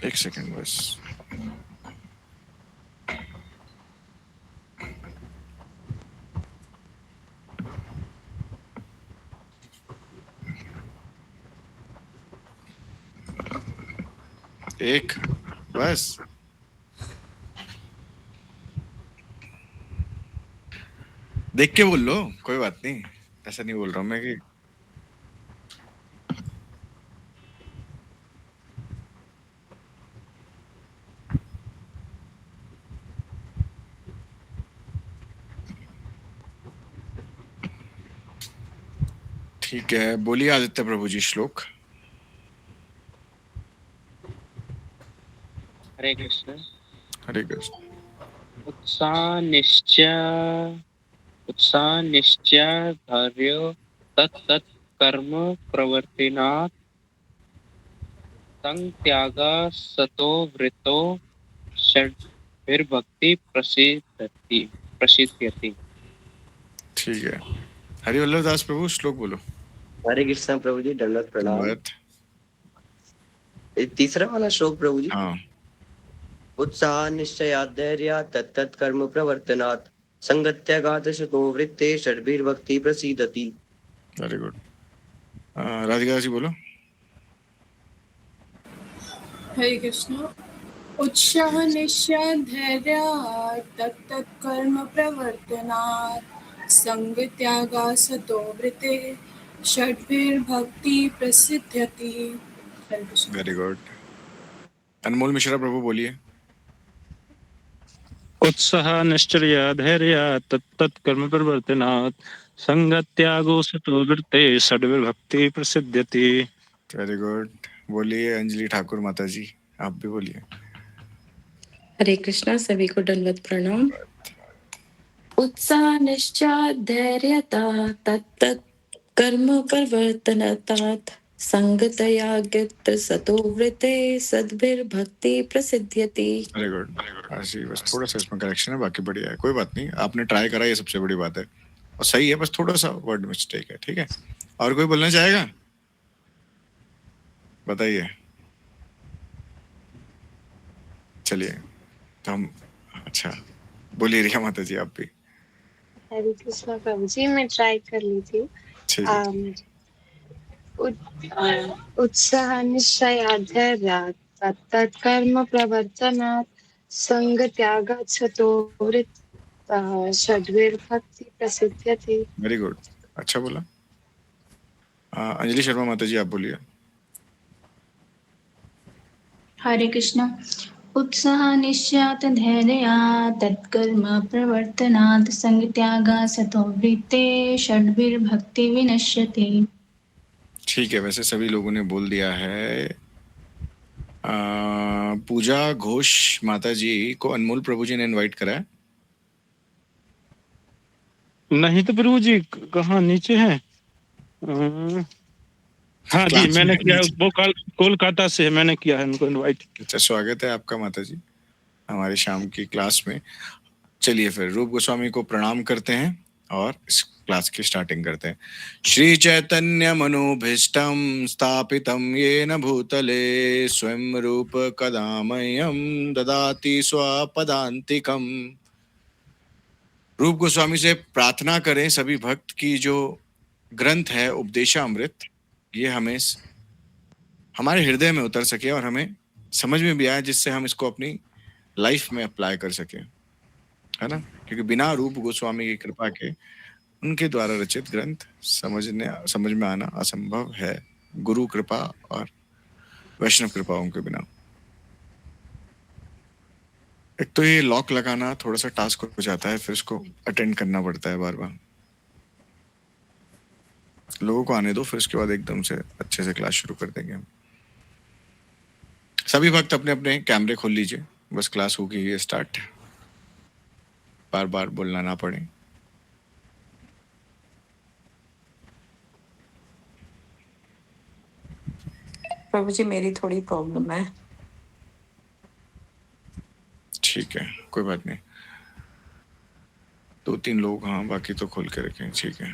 एक सेकंड बस। एक बस। देख के बोल लो, कोई बात नहीं, ऐसा नहीं बोल रहा हूँ मैं कि ठीक है। बोलिए आदित्य प्रभु जी श्लोक। हरे कृष्ण। हरे कृष्ण। उत्साह निश्चय धैर्यो तत् कर्म प्रवर्तिनात् संत्यागा सतो वृतो षड्भिर्भक्ति प्रसिद्ध्यति। ठीक है। हरिवल्लभ दास प्रभु श्लोक बोलो। हरे कृष्ण प्रभु जी, दंडवत प्रणाम। धन्यवाद। तीसरा वाला श्लोक प्रभु जी। हाँ। उत्साह निश्चयात् धैर्यात् तत्तत् कर्म प्रवर्तनात् संगत्यागात् शतो वृत्ते षड्भिर्भक्ति प्रसीदति। Very good. राधिका जी बोलो। हरे कृष्ण। उत्साह निश्चय धैर्य तत्तत् कर्म प्रवर्तनात् संग त्यागा सतो वृते षड्भिर्भक्ति प्रसिद्ध्यति। हरे कृष्ण। Very good. अनमोल मिश्रा प्रभु बोलिए। उत्साह निश्चर्य धैर्य तत्तत् कर्म प्रवर्तनात् संगत्यागो सतो वृत्ते षड्भिर्भक्ति प्रसिद्ध्यति। Very good. बोलिए अंजलि ठाकुर माता जी, आप भी बोलिए। हरे कृष्णा, सभी को दंडवत प्रणाम। उत्साह निश्चय धैर्यता तत्तत् कर्म प्रवर्तनतात् संगतयागत सतो वृते सद्भिर्भक्ति प्रसिद्ध्यति। Very good. ऐसी बस थोड़ा सा इसमें करेक्शन है, बाकी बढ़िया है, कोई बात नहीं। आपने ट्राई करा, ये सबसे बड़ी बात है, और सही है, बस थोड़ा सा वर्ड मिस्टेक है। ठीक है। और कोई बोलना चाहेगा? बताइए। चलिए तो हम, अच्छा बोलिए रिया माता जी आप भी। हरे कृष्णा प्रभु जी, मैं ट्राई कर ली थी। ठीक है। उत्साह निश्चयात् धैर्यात् तत्तत् कर्म प्रवर्तनात् संग त्यागात् सतो वृत्तः षड्भिर्भक्ति प्रसिद्ध्यति। वेरी गुड, अच्छा बोला। अंजलि शर्मा माता जी आप बोलिए। हरे कृष्ण। उत्साह निश्चयात् धैर्यात् तत्कर्म प्रवर्तनात् संगत्यागा सतो वृत्ते षड्भिर्भक्ति विनश्यति। ठीक है, वैसे सभी लोगों ने बोल दिया है। पूजा घोष माता जी को अनमोल प्रभु जी ने इनवाइट करा है। नहीं तो प्रभु जी कहाँ नीचे है? हाँ जी, मैंने किया। वो कोलकाता से मैंने किया है उनको इनवाइट। अच्छा, स्वागत है आपका माता जी हमारी शाम की क्लास में। चलिए फिर रूप गोस्वामी को प्रणाम करते हैं और इस क्लास की स्टार्टिंग करते हैं। श्री चैतन्य मनोभीष्टम स्थापितम येन भूतले स्वयं रूप कदा मह्यं ददाति स्वपदान्तिकम। रूप गोस्वामी से प्रार्थना करें सभी भक्त की जो ग्रंथ है उपदेशामृत, ये हमें हमारे हृदय में उतर सके और हमें समझ में भी आए, जिससे हम इसको अपनी लाइफ में अप्लाई कर सके, है ना। क्योंकि बिना रूप गोस्वामी की कृपा के उनके द्वारा रचित ग्रंथ समझ में आना असंभव है, गुरु कृपा और वैष्णव कृपाओं के बिना। एक तो ये लॉक लगाना थोड़ा सा टास्क हो जाता है, फिर इसको अटेंड करना पड़ता है बार बार। लोगों को आने दो, फिर उसके बाद एकदम से अच्छे से क्लास शुरू कर देंगे हम। सभी भक्त अपने अपने कैमरे खोल लीजिए, बस क्लास होगी स्टार्ट, बार बार बोलना ना पड़े। प्रभु जी मेरी थोड़ी प्रॉब्लम है। ठीक है, कोई बात नहीं। 2-3 लोग, हाँ बाकी तो खोल के रखें। ठीक है,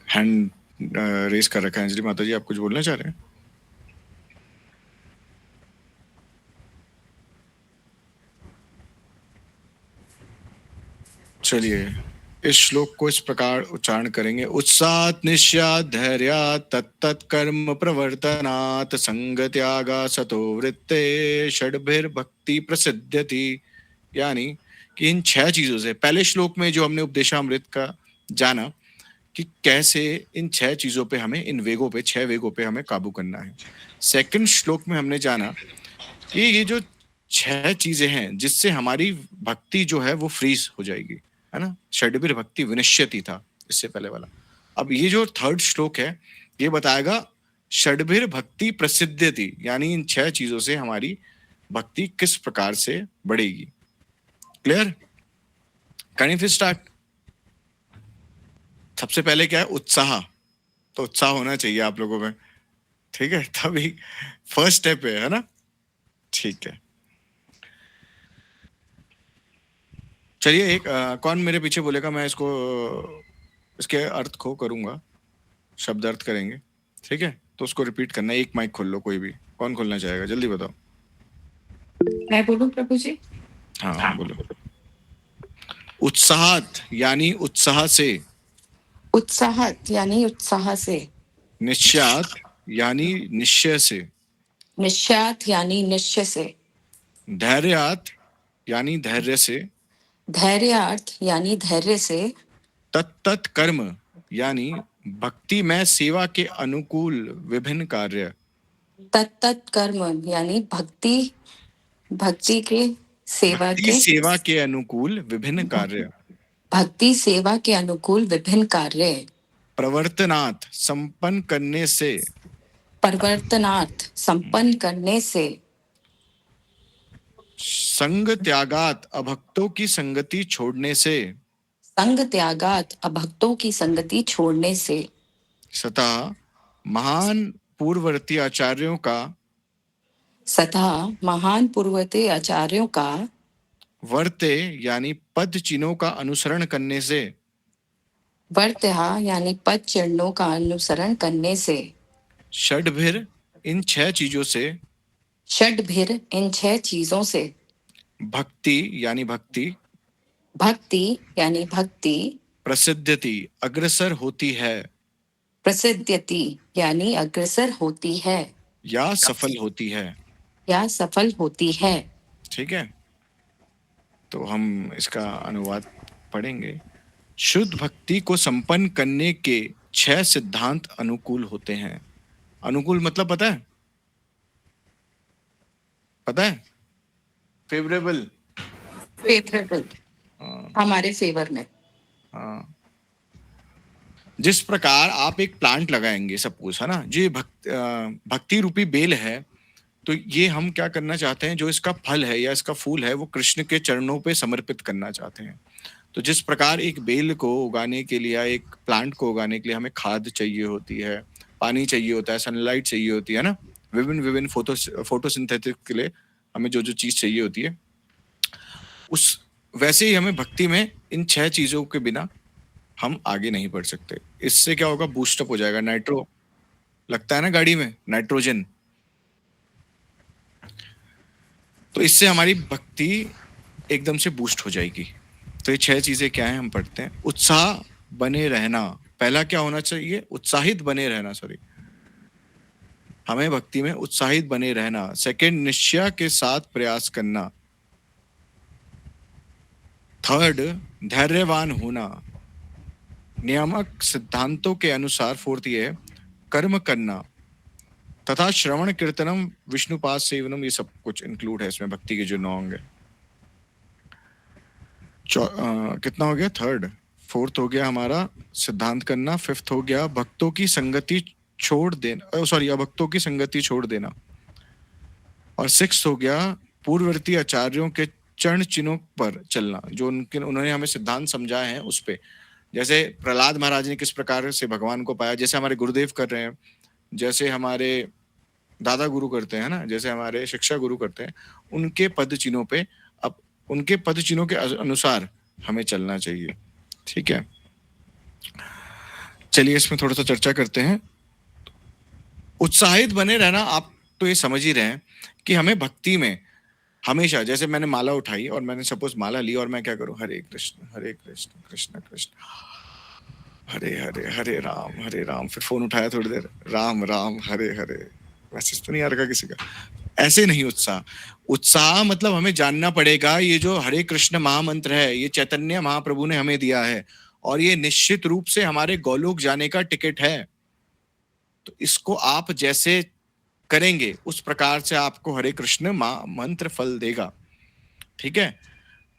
हैंड रेस कर रखा है। अंजलि माता जी आप कुछ बोलना चाह रहे हैं? चलिए इस श्लोक को इस प्रकार उच्चारण करेंगे। उत्साहात् निश्चयात् धैर्यात् तत्तत् कर्म प्रवर्तनात् संगत्यागा सतो वृत्ते षड्भिर्भक्ति प्रसिद्ध्यति। यानी कि इन 6 चीजों से, पहले श्लोक में जो हमने उपदेशामृत का जाना कि कैसे इन 6 चीजों पे हमें, इन वेगों पे, 6 वेगों पे हमें काबू करना है। सेकंड श्लोक में हमने जाना कि ये जो 6 चीजें हैं जिससे हमारी भक्ति जो है वो फ्रीज हो जाएगी, है ना। षड्भिर भक्ति विनश्यति था इससे पहले वाला। अब ये जो थर्ड श्लोक है ये बताएगा षड्भिर भक्ति प्रसिद्ध्यति, यानी इन 6 चीजों से हमारी भक्ति किस प्रकार से बढ़ेगी। क्लियर? Can you start? सबसे पहले क्या है? उत्साह। तो उत्साह होना चाहिए आप लोगों में, ठीक है, तभी फर्स्ट स्टेप है ना। ठीक है, चलिए एक कौन मेरे पीछे बोलेगा, मैं इसको इसके अर्थ को करूंगा, शब्द अर्थ करेंगे, ठीक है। तो उसको रिपीट करना है। एक माइक खोल लो, कोई भी, कौन खोलना चाहेगा, जल्दी बताओ। मैं बोलूं प्रभु जी? हाँ बोलो। उत्साहत यानी उत्साह से, उत्साहत यानी उत्साह से, निश्चयात यानी निश्चय से, निश्चयात यानी निश्चय से, धैर्यात यानी धैर्य से, धैर्यार्थ यानी धैर्य से, तत्तत् कर्म यानी भक्ति में सेवा के अनुकूल विभिन्न कार्य, तत्तत् कर्म यानी भक्ति के सेवा भक्ति के, सेवा के अनुकूल विभिन्न कार्य, भक्ति सेवा के अनुकूल विभिन्न कार्य, प्रवर्तनात् संपन्न करने से, परिवर्तनार्थ संपन्न करने से, संग त्यागात अभक्तों की संगति छोड़ने से, संग त्यागात अभक्तों की संगति छोड़ने से, सता महान पूर्ववर्ती आचार्यों का, सदा महान पूर्ववर्ती आचार्यों का, वर्ते यानी पद चिन्हों का अनुसरण करने से, वर्त्या यानी पद चरणों का अनुसरण करने से, षड्भिर इन 6 चीजों से, षड्भिर इन 6 चीजों से, भक्ति यानी भक्ति, भक्ति यानी भक्ति, प्रसिद्ध्यति अग्रसर होती है, प्रसिद्ध्यति यानी अग्रसर होती है, या सफल होती है, या सफल होती है। ठीक है, तो हम इसका अनुवाद पढ़ेंगे। शुद्ध भक्ति को संपन्न करने के 6 सिद्धांत अनुकूल होते हैं। अनुकूल मतलब पता है? पता है? फेवरेबल, फेवरेबल, हमारे फेवर में। हाँ, जिस प्रकार आप एक प्लांट लगाएंगे सपोज, है ना, जो भक्ति रूपी बेल है, तो ये हम क्या करना चाहते हैं, जो इसका फल है या इसका फूल है वो कृष्ण के चरणों पे समर्पित करना चाहते हैं। तो जिस प्रकार एक बेल को उगाने के लिए या एक प्लांट को उगाने के लिए हमें खाद चाहिए होती है, पानी चाहिए होता है, सनलाइट चाहिए होती है ना, विभिन्न फोटोसिंथेटिक के लिए हमें जो जो चीज चाहिए होती है, उस वैसे ही हमें भक्ति में इन 6 चीजों के बिना हम आगे नहीं बढ़ सकते। इससे क्या होगा, बूस्टअप हो जाएगा। नाइट्रो लगता है ना गाड़ी में, नाइट्रोजन, तो इससे हमारी भक्ति एकदम से बूस्ट हो जाएगी। तो ये 6 चीजें क्या है हम पढ़ते हैं। उत्साह बने रहना, पहला क्या होना चाहिए, उत्साहित बने रहना, सॉरी, हमें भक्ति में उत्साहित बने रहना। सेकंड, निश्चय के साथ प्रयास करना। थर्ड, धैर्यवान होना, नियामक सिद्धांतों के अनुसार। फोर्थ ये है कर्म करना, तथा श्रवण कीर्तनम विष्णुपाद सेवनम, ये सब कुछ इंक्लूड है इसमें, भक्ति के जो 9 अंग है। कितना हो गया, थर्ड। फोर्थ हो गया हमारा सिद्धांत करना। फिफ्थ हो गया भक्तों की संगति छोड़ देना, सॉरी, अभक्तों की संगति छोड़ देना। और सिक्स हो गया पूर्ववर्ती आचार्यों के चरण चिन्हों पर चलना, जो उन्होंने हमें सिद्धांत समझाए हैं उस पे। जैसे प्रहलाद महाराज ने किस प्रकार से भगवान को पाया, जैसे हमारे गुरुदेव कर रहे हैं, जैसे हमारे दादा गुरु करते हैं ना, जैसे हमारे शिक्षा गुरु करते हैं, उनके पद चिन्हों पे, अब उनके पद चिन्हों के अनुसार हमें चलना चाहिए। ठीक है, चलिए इसमें थोड़ा सा चर्चा करते हैं। उत्साहित बने रहना, आप तो ये समझ ही रहे हैं कि हमें भक्ति में हमेशा जैसे मैंने माला उठाई और मैंने सपोज माला ली और मैं क्या करूं, हरे कृष्ण कृष्ण कृष्ण हरे हरे हरे राम, फिर फोन उठाया थोड़ी देर, राम राम हरे हरे, मैसेज तो नहीं आ रखा किसी का, ऐसे नहीं। उत्साह मतलब हमें जानना पड़ेगा ये जो हरे कृष्ण महामंत्र है ये चैतन्य महाप्रभु ने हमें दिया है और ये निश्चित रूप से हमारे गोलोक जाने का टिकट है। तो इसको आप जैसे करेंगे उस प्रकार से आपको हरे कृष्ण मंत्र फल देगा, ठीक है।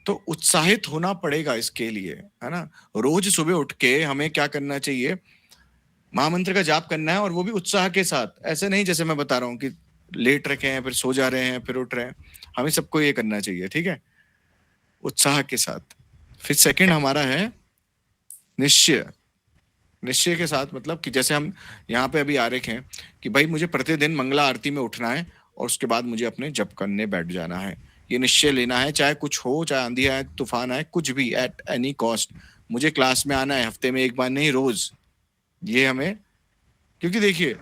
तो उत्साहित होना पड़ेगा इसके लिए, है ना। रोज सुबह उठ के हमें क्या करना चाहिए, महामंत्र का जाप करना है और वो भी उत्साह के साथ। ऐसे नहीं जैसे मैं बता रहा हूँ कि लेट रखे हैं फिर सो जा रहे हैं फिर उठ रहे हैं, हमें सबको ये करना चाहिए, ठीक है, उत्साह के साथ। फिर सेकंड हमारा है निश्चय। निश्चय के साथ मतलब कि जैसे हम यहाँ पे अभी आरेख हैं कि भाई मुझे प्रतिदिन मंगला आरती में उठना है और उसके बाद मुझे अपने जप करने बैठ जाना है। ये निश्चय लेना है, चाहे कुछ हो, चाहे आंधी आए तूफान आए, कुछ भी, एट एनी कॉस्ट मुझे क्लास में आना है, हफ्ते में एक बार नहीं रोज। ये हमें, क्योंकि देखिए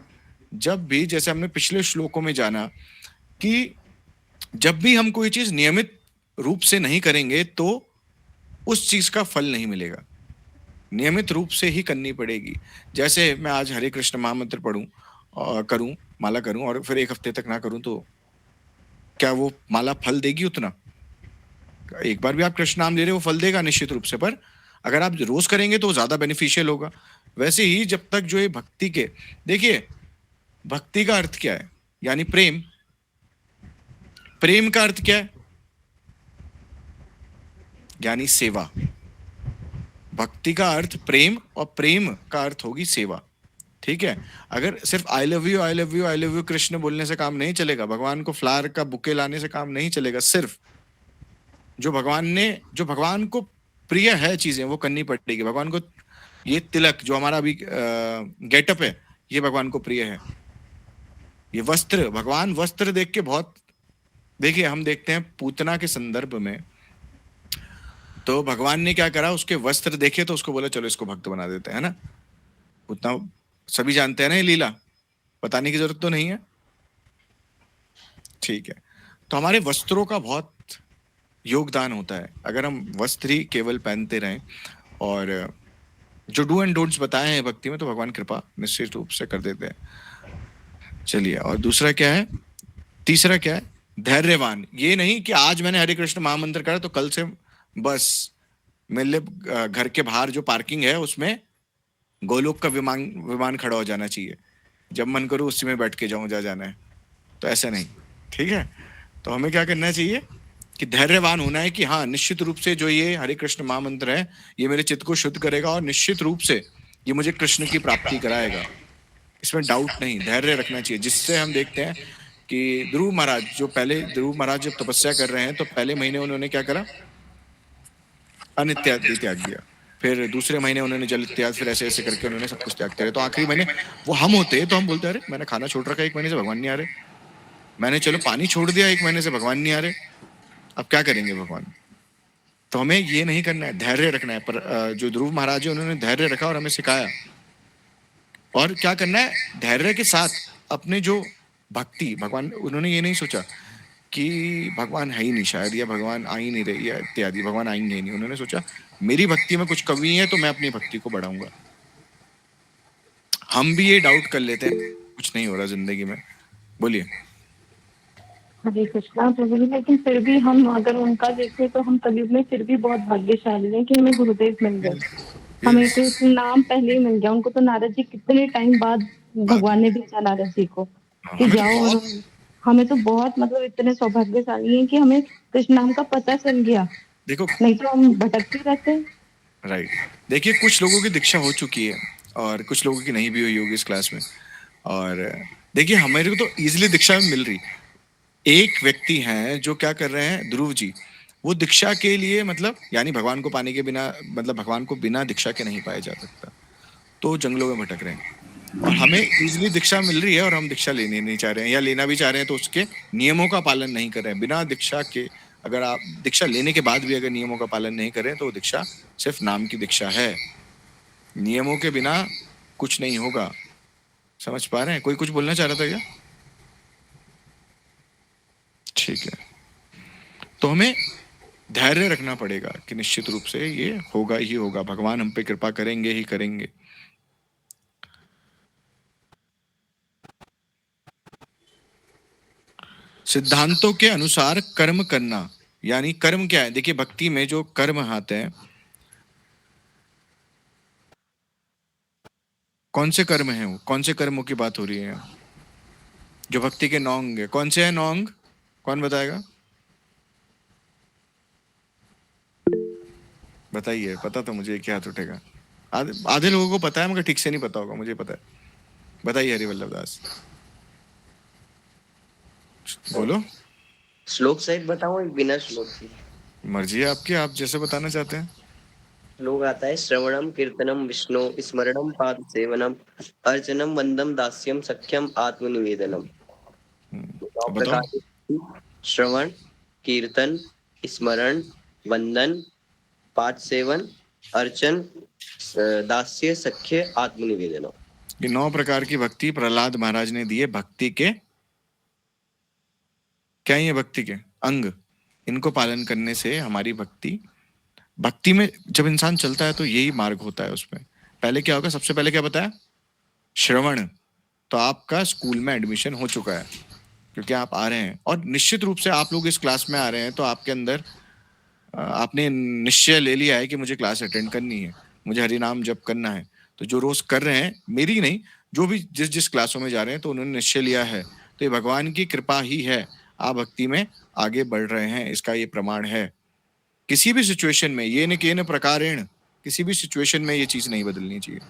जब भी, जैसे हमने पिछले श्लोकों में जाना कि जब भी हम कोई चीज नियमित रूप से नहीं करेंगे तो उस चीज का फल नहीं मिलेगा, नियमित रूप से ही करनी पड़ेगी। जैसे मैं आज हरे कृष्ण महामंत्र पढ़ूं और करूं, माला करूं और फिर एक हफ्ते तक ना करूं तो क्या वो माला फल देगी उतना? एक बार भी आप कृष्ण नाम ले रहे हो फल देगा निश्चित रूप से, पर अगर आप रोज करेंगे तो ज्यादा बेनिफिशियल होगा। वैसे ही जब तक जो ये भक्ति के, देखिए भक्ति का अर्थ क्या है, यानी प्रेम। प्रेम का अर्थ क्या है, यानी सेवा। भक्ति का अर्थ प्रेम और प्रेम का अर्थ होगी सेवा, ठीक है। अगर सिर्फ I love you I love you I love you Krishna बोलने से काम नहीं चलेगा, भगवान को फ्लावर का बुके लाने से काम नहीं चलेगा। सिर्फ जो भगवान को प्रिय है चीजें वो करनी पड़ेगी। भगवान को ये तिलक जो हमारा अभी गेटअप है ये भगवान को प्रिय है। ये वस्त्र, भगवान वस्त्र देख के बहुत, देखिए हम देखते हैं पूतना के संदर्भ में तो भगवान ने क्या करा, उसके वस्त्र देखे तो उसको बोला चलो इसको भक्त बना देते हैं, ना। उतना सभी जानते हैं ना ये लीला, बताने की जरूरत तो नहीं है, ठीक है। तो हमारे वस्त्रों का बहुत योगदान होता है। अगर हम वस्त्र ही केवल पहनते रहें और जो डू एंड डोंट्स बताए हैं भक्ति में तो भगवान कृपा निश्चित रूप से कर देते हैं। चलिए, और दूसरा क्या है, तीसरा क्या है, धैर्यवान। ये नहीं कि आज मैंने हरे कृष्ण महामंत्र करा तो कल से बस मेरे घर के बाहर जो पार्किंग है उसमें गोलोक का विमान खड़ा हो जाना चाहिए, जब मन करो उसी में बैठ के जाऊं जहाँ जाना है, तो ऐसा नहीं, ठीक है। तो हमें क्या करना चाहिए कि धैर्यवान होना है कि हाँ निश्चित रूप से जो ये हरे कृष्ण महामंत्र है ये मेरे चित्त को शुद्ध करेगा और निश्चित रूप से ये मुझे कृष्ण की प्राप्ति कराएगा, इसमें डाउट नहीं, धैर्य रखना चाहिए। जिससे हम देखते हैं कि ध्रुव महाराज जब तपस्या कर रहे हैं तो पहले महीने उन्होंने क्या करा, अन्न इत्यादि त्याग दिया, फिर दूसरे महीने उन्होंने जल इत्यादि, फिर ऐसे ऐसे करके उन्होंने सब कुछ त्याग दिया। तो आखिरी महीने वो हम होते तो हम बोलते अरे मैंने खाना छोड़ रखा है 1 महीने से, भगवान नहीं आ रहे, मैंने चलो पानी छोड़ दिया 1 महीने से, भगवान नहीं आ रहे, अब क्या करेंगे भगवान। तो हमें ये नहीं करना है, धैर्य रखना है। पर जो ध्रुव महाराज है उन्होंने धैर्य रखा और हमें सिखाया। और क्या करना है, धैर्य के साथ अपने जो भक्ति, भगवान, उन्होंने ये नहीं सोचा कि भगवान है ही नहीं शायद, या भगवान आ ही नहीं रहे, या इत्यादि, भगवान आएंगे ही नहीं। उन्होंने सोचा मेरी भक्ति में कुछ कमी है तो मैं अपनी भक्ति को बढ़ाऊंगा। हम भी ये डाउट कर लेते हैं कुछ नहीं हो रहा जिंदगी में। बोलिए। हरे कृष्णा प्रभु जी, लेकिन फिर भी हम अगर उनका देखें तो हम कलयुग में फिर भी बहुत भाग्यशाली हैं कि हमें गुरुदेव मिल गए। हमें तो नाम पहले ही मिल गया। उनको तो नारद जी कितने टाइम बाद भगवान ने भेजा नारद जी को कि जाओ, और हमें तो बहुत मतलब इतने सौभाग्यशाली हैं कि हमें कृष्ण नाम का पता चल गया। देखो, नहीं तो हम भटकते रहते। राइट, देखिए कुछ लोगों की दीक्षा हो चुकी है और कुछ लोगों की नहीं भी हुई होगी इस क्लास में। और देखिए हमारे को तो इजीली दीक्षा मिल रही। एक व्यक्ति हैं जो क्या कर रहे हैं, ध्रुव जी, वो दीक्षा के लिए मतलब यानी भगवान को पाने के बिना, मतलब भगवान को बिना दीक्षा के नहीं पाया जा सकता, तो जंगलों में भटक रहे हैं। और हमें इजीली दीक्षा मिल रही है और हम दीक्षा लेने नहीं चाह रहे हैं, या लेना भी चाह रहे हैं तो उसके नियमों का पालन नहीं कर रहे हैं। बिना दीक्षा के, अगर आप दीक्षा लेने के बाद भी अगर नियमों का पालन नहीं करें तो दीक्षा सिर्फ नाम की दीक्षा है, नियमों के बिना कुछ नहीं होगा। समझ पा रहे हैं? कोई कुछ बोलना चाह रहा था क्या? ठीक है, तो हमें धैर्य रखना पड़ेगा कि निश्चित रूप से ये होगा ही होगा, भगवान हम पे कृपा करेंगे ही करेंगे। सिद्धांतों के अनुसार कर्म करना, यानी कर्म क्या है? देखिए भक्ति में जो कर्म आते हैं, कौन से कर्म हैं वो? कौन से कर्मों की बात हो रही है? जो भक्ति के 9 अंग है, कौन से हैं 9 अंग? कौन बताएगा? बताइए, पता तो मुझे, क्या हाथ उठेगा? आधे लोगों को पता है मगर ठीक से नहीं पता होगा, मुझे पता है। बताइए हरिवल्लभ दास, बोलो। श्लोक सहित बताऊं बिना श्लोक की? मर्जी है आपकी, आप जैसे बताना चाहते हैं। श्लोक आता है, श्रवणम कीर्तनम विष्णु स्मरणम पाद सेवनम अर्चनम वंदम दास्यम सख्यम आत्मनिवेदनम। अब प्रकार बताओ। के श्रवण, कीर्तन, स्मरण, वंदन, पाद सेवन, अर्चन, दास्य, सख्य, आत्मनिवेदन। ये 9 प्रकार की भक्ति प्रहलाद महाराज ने दी है। भक्ति के क्या है? ये भक्ति के अंग, इनको पालन करने से हमारी भक्ति में जब इंसान चलता है तो यही मार्ग होता है। उसमें पहले क्या होगा? सबसे पहले क्या बताया? श्रवण। तो आपका स्कूल में एडमिशन हो चुका है क्योंकि आप आ रहे हैं, और निश्चित रूप से आप लोग इस क्लास में आ रहे हैं तो आपके अंदर आपने निश्चय ले लिया है कि मुझे क्लास अटेंड करनी है, मुझे हरि नाम जप करना है। तो जो रोज कर रहे हैं, मेरी नहीं, जो भी जिस जिस क्लासों में जा रहे हैं, तो उन्होंने निश्चय लिया है, तो ये भगवान की कृपा ही है, आप भक्ति में आगे बढ़ रहे हैं, इसका ये प्रमाण है। किसी भी सिचुएशन में, ये न के न प्रकारेण, किसी भी सिचुएशन में ये चीज नहीं बदलनी चाहिए।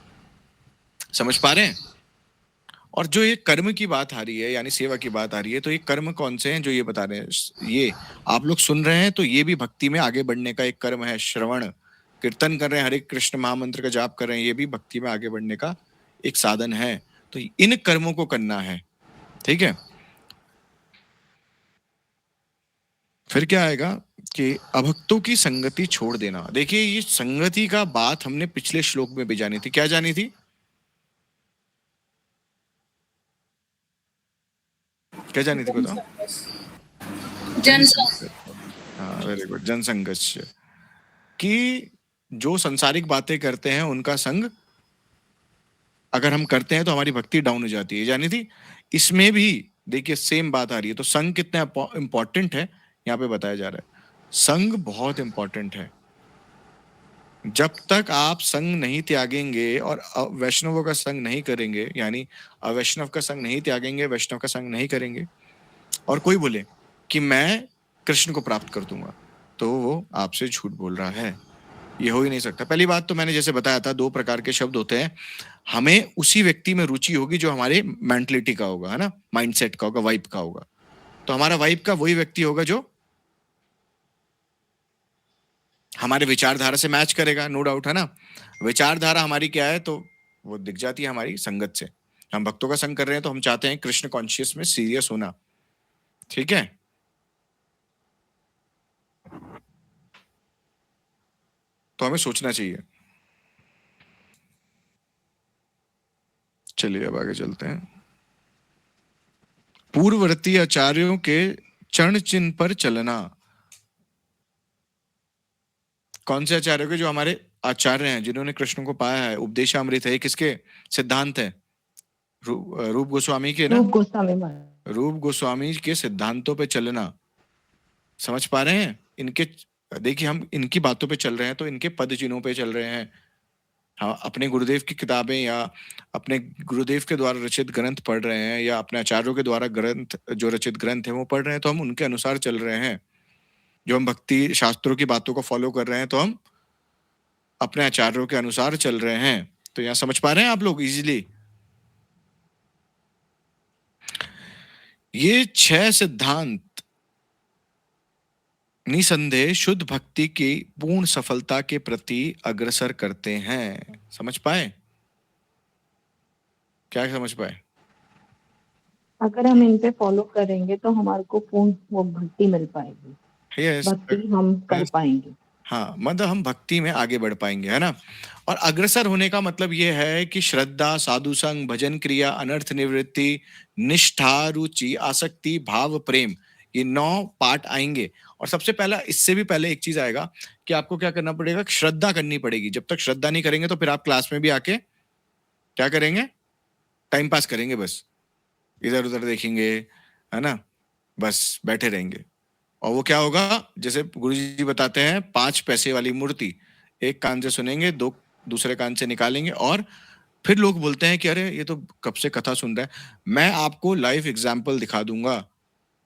समझ पा रहे हैं? और जो ये कर्म की बात आ रही है, यानी सेवा की बात आ रही है, तो ये कर्म कौन से हैं जो ये बता रहे हैं? ये आप लोग सुन रहे हैं तो ये भी भक्ति में आगे बढ़ने का एक कर्म है। श्रवण, कीर्तन कर रहे हैं, हरे कृष्ण महामंत्र का जाप कर रहे हैं, ये भी भक्ति में आगे बढ़ने का एक साधन है। तो इन कर्मों को करना है, ठीक है। फिर क्या आएगा कि अभक्तों की संगति छोड़ देना। देखिए ये संगति का बात हमने पिछले श्लोक में भी जानी थी। क्या जानी थी? क्या जानी थी बताओ? हाँ, वेरी गुड। जनसंघर्ष, कि जो संसारिक बातें करते हैं उनका संग अगर हम करते हैं तो हमारी भक्ति डाउन हो जाती है, जानी थी। इसमें भी देखिए सेम बात आ रही है। तो संग कितना इंपॉर्टेंट है यहाँ पे बताया जा रहा है। संग बहुत इंपॉर्टेंट है। जब तक आप संग नहीं त्यागेंगे और वैष्णवों का संग नहीं करेंगे, यानी अवैष्णव का संग नहीं त्यागेंगे, वैष्णव का संग नहीं करेंगे, और कोई बोले कि मैं कृष्ण को प्राप्त कर दूंगा, तो वो आपसे झूठ बोल रहा है। ये हो ही नहीं सकता। पहली बात तो मैंने जैसे बताया था, 2 प्रकार के शब्द होते हैं। हमें उसी व्यक्ति में रुचि होगी जो हमारे मेंटलिटी का होगा, है ना, माइंडसेट का होगा, वाइब का होगा। तो हमारा वाइब का वही व्यक्ति होगा जो हमारे विचारधारा से मैच करेगा, नो डाउट, है ना। विचारधारा हमारी क्या है तो वो दिख जाती है हमारी संगत से। हम भक्तों का संग कर रहे हैं तो हम चाहते हैं कृष्ण कॉन्शियस में सीरियस होना, ठीक है। तो हमें सोचना चाहिए। चलिए अब आगे चलते हैं। पूर्ववर्ती आचार्यों के चरण चिन्ह पर चलना। कौन से आचार्यों के? जो हमारे आचार्य हैं, जिन्होंने कृष्ण को पाया है। उपदेशामृत है, किसके सिद्धांत है? रूप गोस्वामी के ना। रूप गोस्वामी के सिद्धांतों पे चलना। समझ पा रहे हैं? इनके, देखिए हम इनकी बातों पे चल रहे हैं तो इनके पद चिन्हों पे चल रहे हैं। हाँ, अपने गुरुदेव की किताबें या अपने गुरुदेव के द्वारा रचित ग्रंथ पढ़ रहे हैं, या अपने आचार्यों के द्वारा ग्रंथ, जो रचित ग्रंथ है वो पढ़ रहे हैं, तो हम उनके अनुसार चल रहे हैं। जो हम भक्ति शास्त्रों की बातों को फॉलो कर रहे हैं तो हम अपने आचार्यों के अनुसार चल रहे हैं। तो यहाँ समझ पा रहे हैं आप लोग इजीली? ये 6 सिद्धांत निसंदेह शुद्ध भक्ति की पूर्ण सफलता के प्रति अग्रसर करते हैं। समझ पाए? क्या समझ पाए? अगर हम इन पे फॉलो करेंगे तो हमारे को पूर्ण वो भक्ति मिल पाएगी, Yes, भक्ति हम कर पाएंगे। हाँ, मतलब हम भक्ति में आगे बढ़ पाएंगे, है ना। और अग्रसर होने का मतलब ये है कि श्रद्धा, साधु संग, भजन क्रिया, अनर्थ निवृत्ति, निष्ठा, रुचि, आसक्ति, भाव, प्रेम, ये 9 पार्ट आएंगे। और सबसे पहला, इससे भी पहले एक चीज आएगा कि आपको क्या करना पड़ेगा, श्रद्धा करनी पड़ेगी। जब तक श्रद्धा नहीं करेंगे तो फिर आप क्लास में भी आके क्या करेंगे, टाइम पास करेंगे, बस इधर उधर देखेंगे, है ना, बस बैठे रहेंगे। और वो क्या होगा, जैसे गुरुजी बताते हैं, 5 पैसे वाली मूर्ति, एक कान से सुनेंगे, दो दूसरे कान से निकालेंगे, और फिर लोग बोलते हैं कि अरे ये तो कब से कथा सुन रहा है। मैं आपको लाइव एग्जाम्पल दिखा दूंगा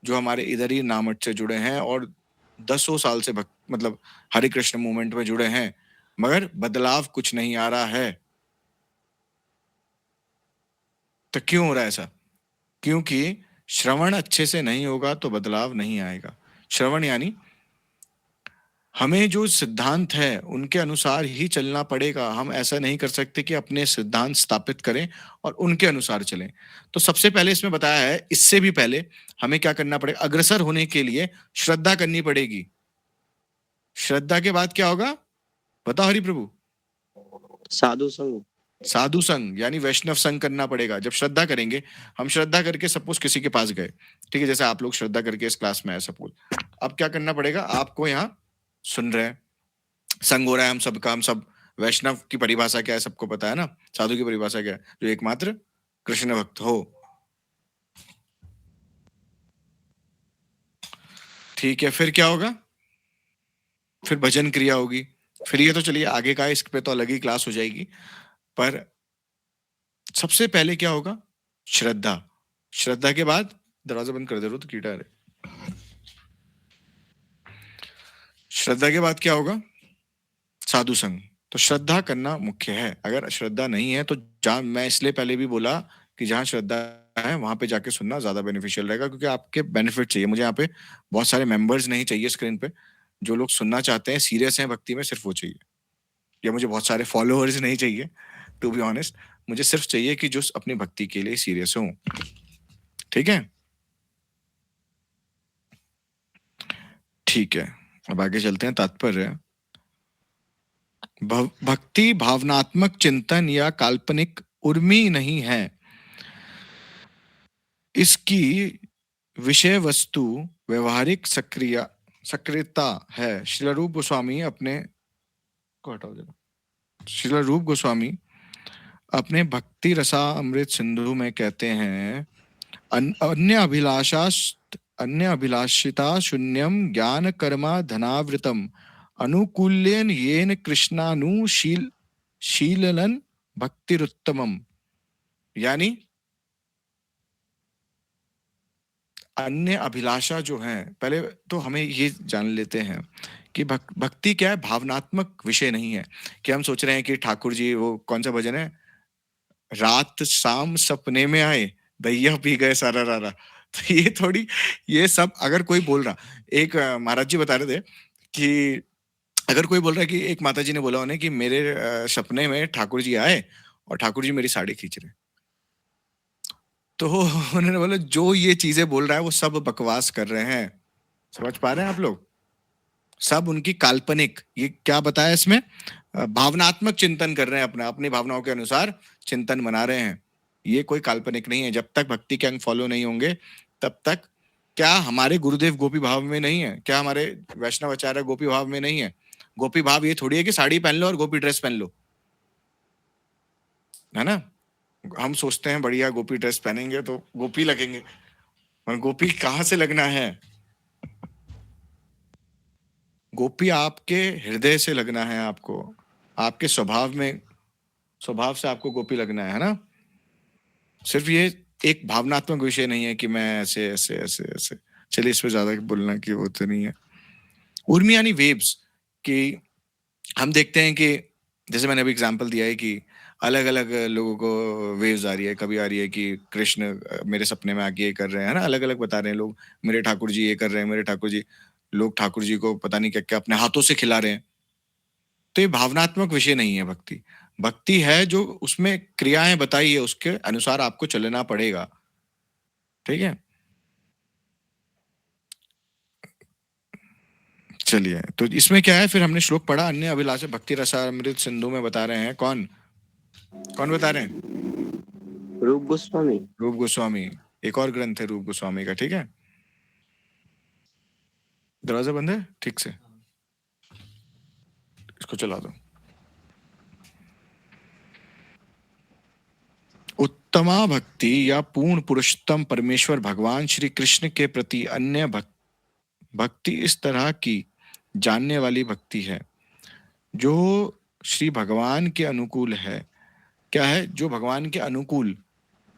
जो हमारे इधर ही नामट से जुड़े हैं और 10 साल से मतलब हरे कृष्ण मूवमेंट में जुड़े हैं, मगर बदलाव कुछ नहीं आ रहा है। तो क्यों हो रहा है ऐसा? क्योंकि श्रवण अच्छे से नहीं होगा तो बदलाव नहीं आएगा। श्रवण यानी हमें जो सिद्धांत है उनके अनुसार ही चलना पड़ेगा। हम ऐसा नहीं कर सकते कि अपने सिद्धांत स्थापित करें और उनके अनुसार चलें। तो सबसे पहले इसमें बताया है, इससे भी पहले हमें क्या करना पड़ेगा, अग्रसर होने के लिए श्रद्धा करनी पड़ेगी। श्रद्धा के बाद क्या होगा, बताओ हरि प्रभु? साधु संग। साधु संग यानी वैष्णव संग करना पड़ेगा। जब श्रद्धा करेंगे, हम श्रद्धा करके सपोज किसी के पास गए, ठीक है, जैसे आप लोग श्रद्धा करके इस क्लास में आए सपोज, अब क्या करना पड़ेगा, आपको यहाँ सुन रहे हैं, संग हो रहा है हम सबका, हम सब वैष्णव की परिभाषा क्या है सबको पता है ना, साधु की परिभाषा क्या है, जो एकमात्र कृष्ण भक्त हो। ठीक है, फिर क्या होगा, फिर भजन क्रिया होगी। फिर ये तो चलिए आगे का, इस पे तो अलग ही क्लास हो जाएगी, पर सबसे पहले क्या होगा, श्रद्धा। श्रद्धा के बाद, दरवाजा बंद कर दे रहे हो तो कीड़ा है। श्रद्धा के बाद क्या होगा, साधु संग। तो श्रद्धा करना मुख्य है। अगर श्रद्धा नहीं है तो जहां, मैं इसलिए पहले भी बोला कि जहां श्रद्धा है वहां पे जाके सुनना ज्यादा बेनिफिशियल रहेगा, क्योंकि आपके बेनिफिट चाहिए। मुझे यहाँ पे बहुत सारे मेंबर्स नहीं चाहिए स्क्रीन पे, जो लोग सुनना चाहते हैं, सीरियस हैं भक्ति में, सिर्फ वो चाहिए। या मुझे बहुत सारे फॉलोअर्स नहीं चाहिए, टू बी ऑनेस्ट, मुझे सिर्फ चाहिए कि जो अपनी भक्ति के लिए सीरियस हो। ठीक है, ठीक है, अब आगे चलते हैं। तात्पर्य, भक्ति भावनात्मक चिंतन या काल्पनिक उर्मी नहीं है, इसकी विषय वस्तु व्यवहारिक सक्रियता है। श्रील रूप गोस्वामी अपने को हटाओ जरा, श्रील रूप गोस्वामी अपने भक्ति रसामृत सिंधु में कहते हैं, अन्य अभिलाषिता शून्यम ज्ञान कर्मा धनावृतम अनुकूल्यन येन शीललन भक्तिरुत्तमम। यानी अन्य अभिलाषा जो है, पहले तो हमें ये जान लेते हैं कि भक्ति क्या है, भावनात्मक विषय नहीं है कि हम सोच रहे हैं कि ठाकुर जी, वो कौन सा भजन है, रात शाम सपने में आए दैया पी गए सारा रारा। तो ये थोड़ी, ये सब अगर कोई बोल रहा, एक महाराज जी बता रहे थे कि अगर कोई बोल रहा है कि एक माता जी ने बोला उन्हें कि मेरे सपने में ठाकुर जी आए और ठाकुर जी मेरी साड़ी खींच रहे, तो उन्होंने बोला जो ये चीजें बोल रहा है वो सब बकवास कर रहे हैं। समझ पा रहे हैं आप लोग? सब उनकी काल्पनिक, ये क्या बताया इसमें, भावनात्मक चिंतन कर रहे हैं, अपनी भावनाओं के अनुसार चिंतन बना रहे हैं। ये कोई काल्पनिक नहीं है। जब तक भक्ति के अंग फॉलो नहीं होंगे तब तक, क्या हमारे गुरुदेव गोपी भाव में नहीं है? क्या हमारे वैष्णव आचार्य गोपी भाव में नहीं है? गोपी भाव ये थोड़ी है कि साड़ी पहन लो और गोपी ड्रेस पहन लो, है ना। हम सोचते हैं बढ़िया गोपी ड्रेस पहनेंगे तो गोपी लगेंगे, और गोपी कहाँ से लगना है? गोपी आपके हृदय से लगना है, आपको आपके स्वभाव से आपको गोपी लगना है ना। सिर्फ ये एक भावनात्मक विषय नहीं है कि मैं ऐसे ऐसे ऐसे ऐसे। चलिए इस पे ज्यादा बोलना की वो तो नहीं है। उर्मी यानी वेव्स, कि हम देखते हैं कि जैसे मैंने अभी एग्जांपल दिया है कि अलग अलग लोगों को वेव्स आ रही है। कभी आ रही है कि कृष्ण मेरे सपने में आके ये कर रहे हैं, ना, अलग अलग बता रहे हैं लोग, मेरे ठाकुर जी ये कर रहे हैं, मेरे ठाकुर जी, लोग ठाकुर जी को पता नहीं क्या क्या अपने हाथों से खिला रहे हैं। तो ये भावनात्मक विषय नहीं है भक्ति। भक्ति है जो उसमें क्रियाएं बताई है, उसके अनुसार आपको चलना पड़ेगा। ठीक है, चलिए, तो इसमें क्या है, फिर हमने श्लोक पढ़ा, अन्य अभिलाषा भक्ति रसामृत सिंधु में बता रहे हैं। कौन बता रहे हैं? रूप गोस्वामी। रूप गोस्वामी, एक और ग्रंथ है रूप गोस्वामी का, ठीक है। दरवाजा बंद है ठीक से, इसको चला दो। उत्तमा भक्ति या पूर्ण पुरुषोत्तम परमेश्वर भगवान श्री कृष्ण के प्रति अन्य भक्ति इस तरह की जानने वाली भक्ति है जो श्री भगवान के अनुकूल है। क्या है? जो भगवान के अनुकूल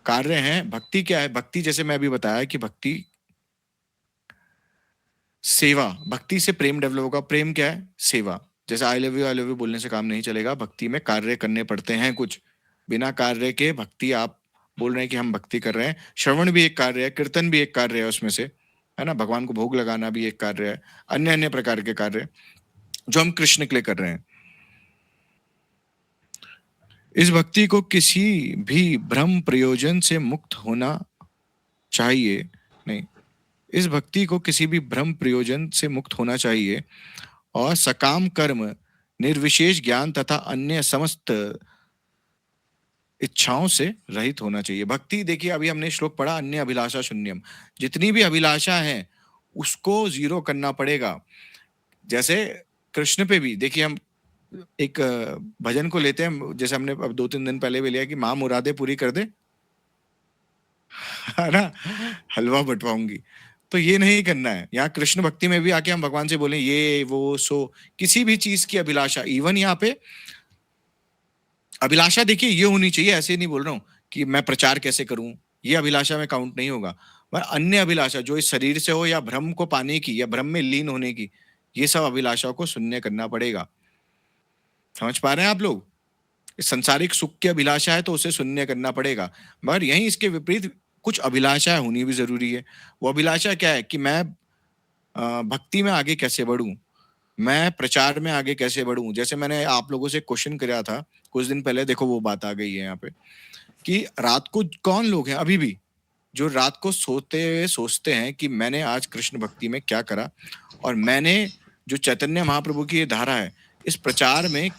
कार्य हैं। भक्ति क्या है? भक्ति जैसे मैं अभी बताया कि भक्ति सेवा, भक्ति से प्रेम डेवलप होगा। प्रेम क्या है? सेवा। जैसे आई लव यू बोलने से काम नहीं चलेगा, भक्ति में कार्य करने पड़ते हैं कुछ। बिना कार्य के भक्ति, आप बोल रहे हैं कि हम भक्ति कर रहे हैं, श्रवण भी एक कार्य है, कीर्तन भी एक कार्य है उसमें से, है ना, भगवान को भोग लगाना भी एक कार्य है, अन्य अन्य प्रकार के कार्य जो हम कृष्ण के लिए कर रहे हैं। इस भक्ति को किसी भी भ्रम प्रयोजन से मुक्त होना चाहिए। नहीं, इस भक्ति को किसी भी भ्रम प्रयोजन से मुक्त होना चाहिए और सकाम कर्म, निर्विशेष ज्ञान तथा अन्य समस्त इच्छाओं से रहित होना चाहिए। भक्ति देखिए, अभी हमने श्लोक पढ़ा, अन्य अभिलाषा शून्यम। जितनी भी अभिलाषा है उसको जीरो करना पड़ेगा। जैसे कृष्ण पे भी देखिए, हम एक भजन को लेते हैं, जैसे हमने अब 2-3 दिन पहले भी लिया कि माँ मुरादे पूरी कर दे, है ना, हलवा बंटवाऊंगी। तो ये नहीं करना है। यहाँ कृष्ण भक्ति में भी आके हम भगवान से बोले ये वो सो, किसी भी चीज की अभिलाषा, इवन यहाँ पे अभिलाषा देखिए ये होनी चाहिए। ऐसे नहीं बोल रहा हूँ कि मैं प्रचार कैसे करूं, ये अभिलाषा में काउंट नहीं होगा। पर अन्य अभिलाषा जो इस शरीर से हो या भ्रम को पाने की या भ्रम में लीन होने की, ये सब अभिलाषाओं को शून्य करना पड़ेगा। समझ पा रहे हैं आप लोग? संसारिक सुख की अभिलाषा है तो उसे शून्य करना पड़ेगा। मगर यहीं इसके विपरीत कुछ अभिलाषाएं होनी भी जरूरी है। वो अभिलाषा क्या है कि मैं भक्ति में आगे कैसे बढ़ूं, मैं प्रचार में आगे कैसे बढ़ूं। जैसे मैंने आप लोगों से क्वेश्चन किया था कुछ दिन पहले, देखो वो बात आ गई है यहाँ पे कि रात को कौन लोग हैं अभी भी जो रात को सोते हुए सोचते हैं कि मैंने आज कृष्ण भक्ति में क्या करा और मैंने जो चैतन्य महाप्रभु की ये धारा है इस प्रचार में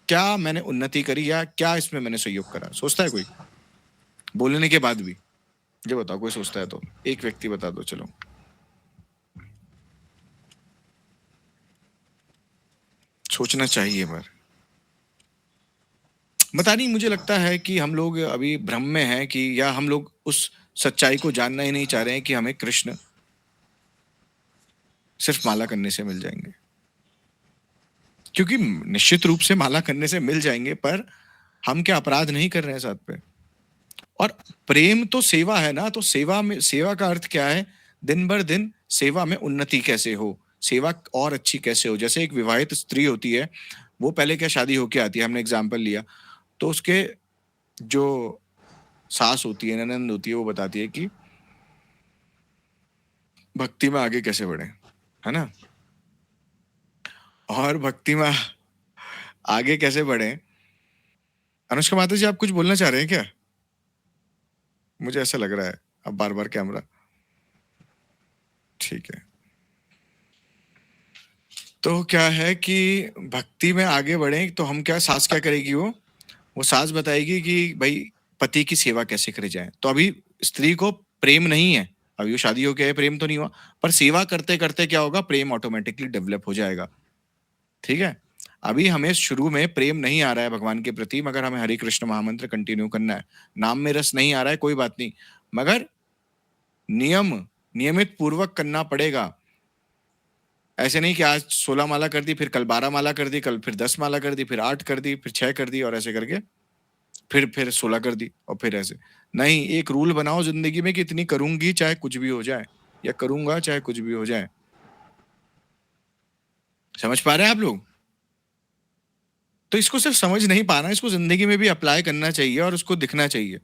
क्या मैंने उन्नति करी या क्या इसमें मैंने सहयोग करा। सोचता है कोई बोलने के बाद भी? जो बताओ, कोई सोचता है तो एक व्यक्ति बता दो। चलो, सोचना चाहिए। पर बता नहीं, मुझे लगता है कि हम लोग अभी भ्रम में हैं कि या हम लोग उस सच्चाई को जानना ही नहीं चाह रहे हैं कि हमें कृष्ण सिर्फ माला करने से मिल जाएंगे। क्योंकि निश्चित रूप से माला करने से मिल जाएंगे, पर हम क्या अपराध नहीं कर रहे हैं साथ पे। और प्रेम तो सेवा है ना, तो सेवा में, सेवा का अर्थ क्या है? दिन भर दिन सेवा में उन्नति कैसे हो, सेवा और अच्छी कैसे हो। जैसे एक विवाहित स्त्री होती है, वो पहले क्या शादी होके आती है, हमने एग्जाम्पल लिया, तो उसके जो सास होती है, ननंद होती है, वो बताती है कि भक्ति में आगे कैसे बढ़े, है ना। और भक्ति में आगे कैसे बढ़े। अनुष्का माता जी, आप कुछ बोलना चाह रहे हैं क्या? मुझे ऐसा लग रहा है। अब बार बार कैमरा, ठीक है। तो क्या है कि भक्ति में आगे बढ़े तो हम क्या, सास क्या करेगी, वो सास बताएगी कि भाई पति की सेवा कैसे करे जाए। तो अभी स्त्री को प्रेम नहीं है, अभी वो शादी हो गया है, प्रेम तो नहीं हुआ, पर सेवा करते करते क्या होगा, प्रेम ऑटोमेटिकली डेवलप हो जाएगा। ठीक है, अभी हमें शुरू में प्रेम नहीं आ रहा है भगवान के प्रति, मगर हमें हरे कृष्ण महामंत्र कंटिन्यू करना है। नाम में रस नहीं आ रहा है, कोई बात नहीं, मगर नियमित पूर्वक करना पड़ेगा। ऐसे नहीं कि आज 16 माला कर दी, फिर कल 12 माला कर दी, कल फिर 10 माला कर दी, फिर 8 कर दी, फिर 6 कर दी, और ऐसे करके फिर 16 कर दी, और फिर ऐसे नहीं। एक रूल बनाओ जिंदगी में कि इतनी करूंगी चाहे कुछ भी हो जाए, या करूंगा चाहे कुछ भी हो जाए। समझ पा रहे हैं आप लोग? तो इसको सिर्फ समझ नहीं पाना, इसको जिंदगी में भी अप्लाई करना चाहिए और उसको दिखना चाहिए।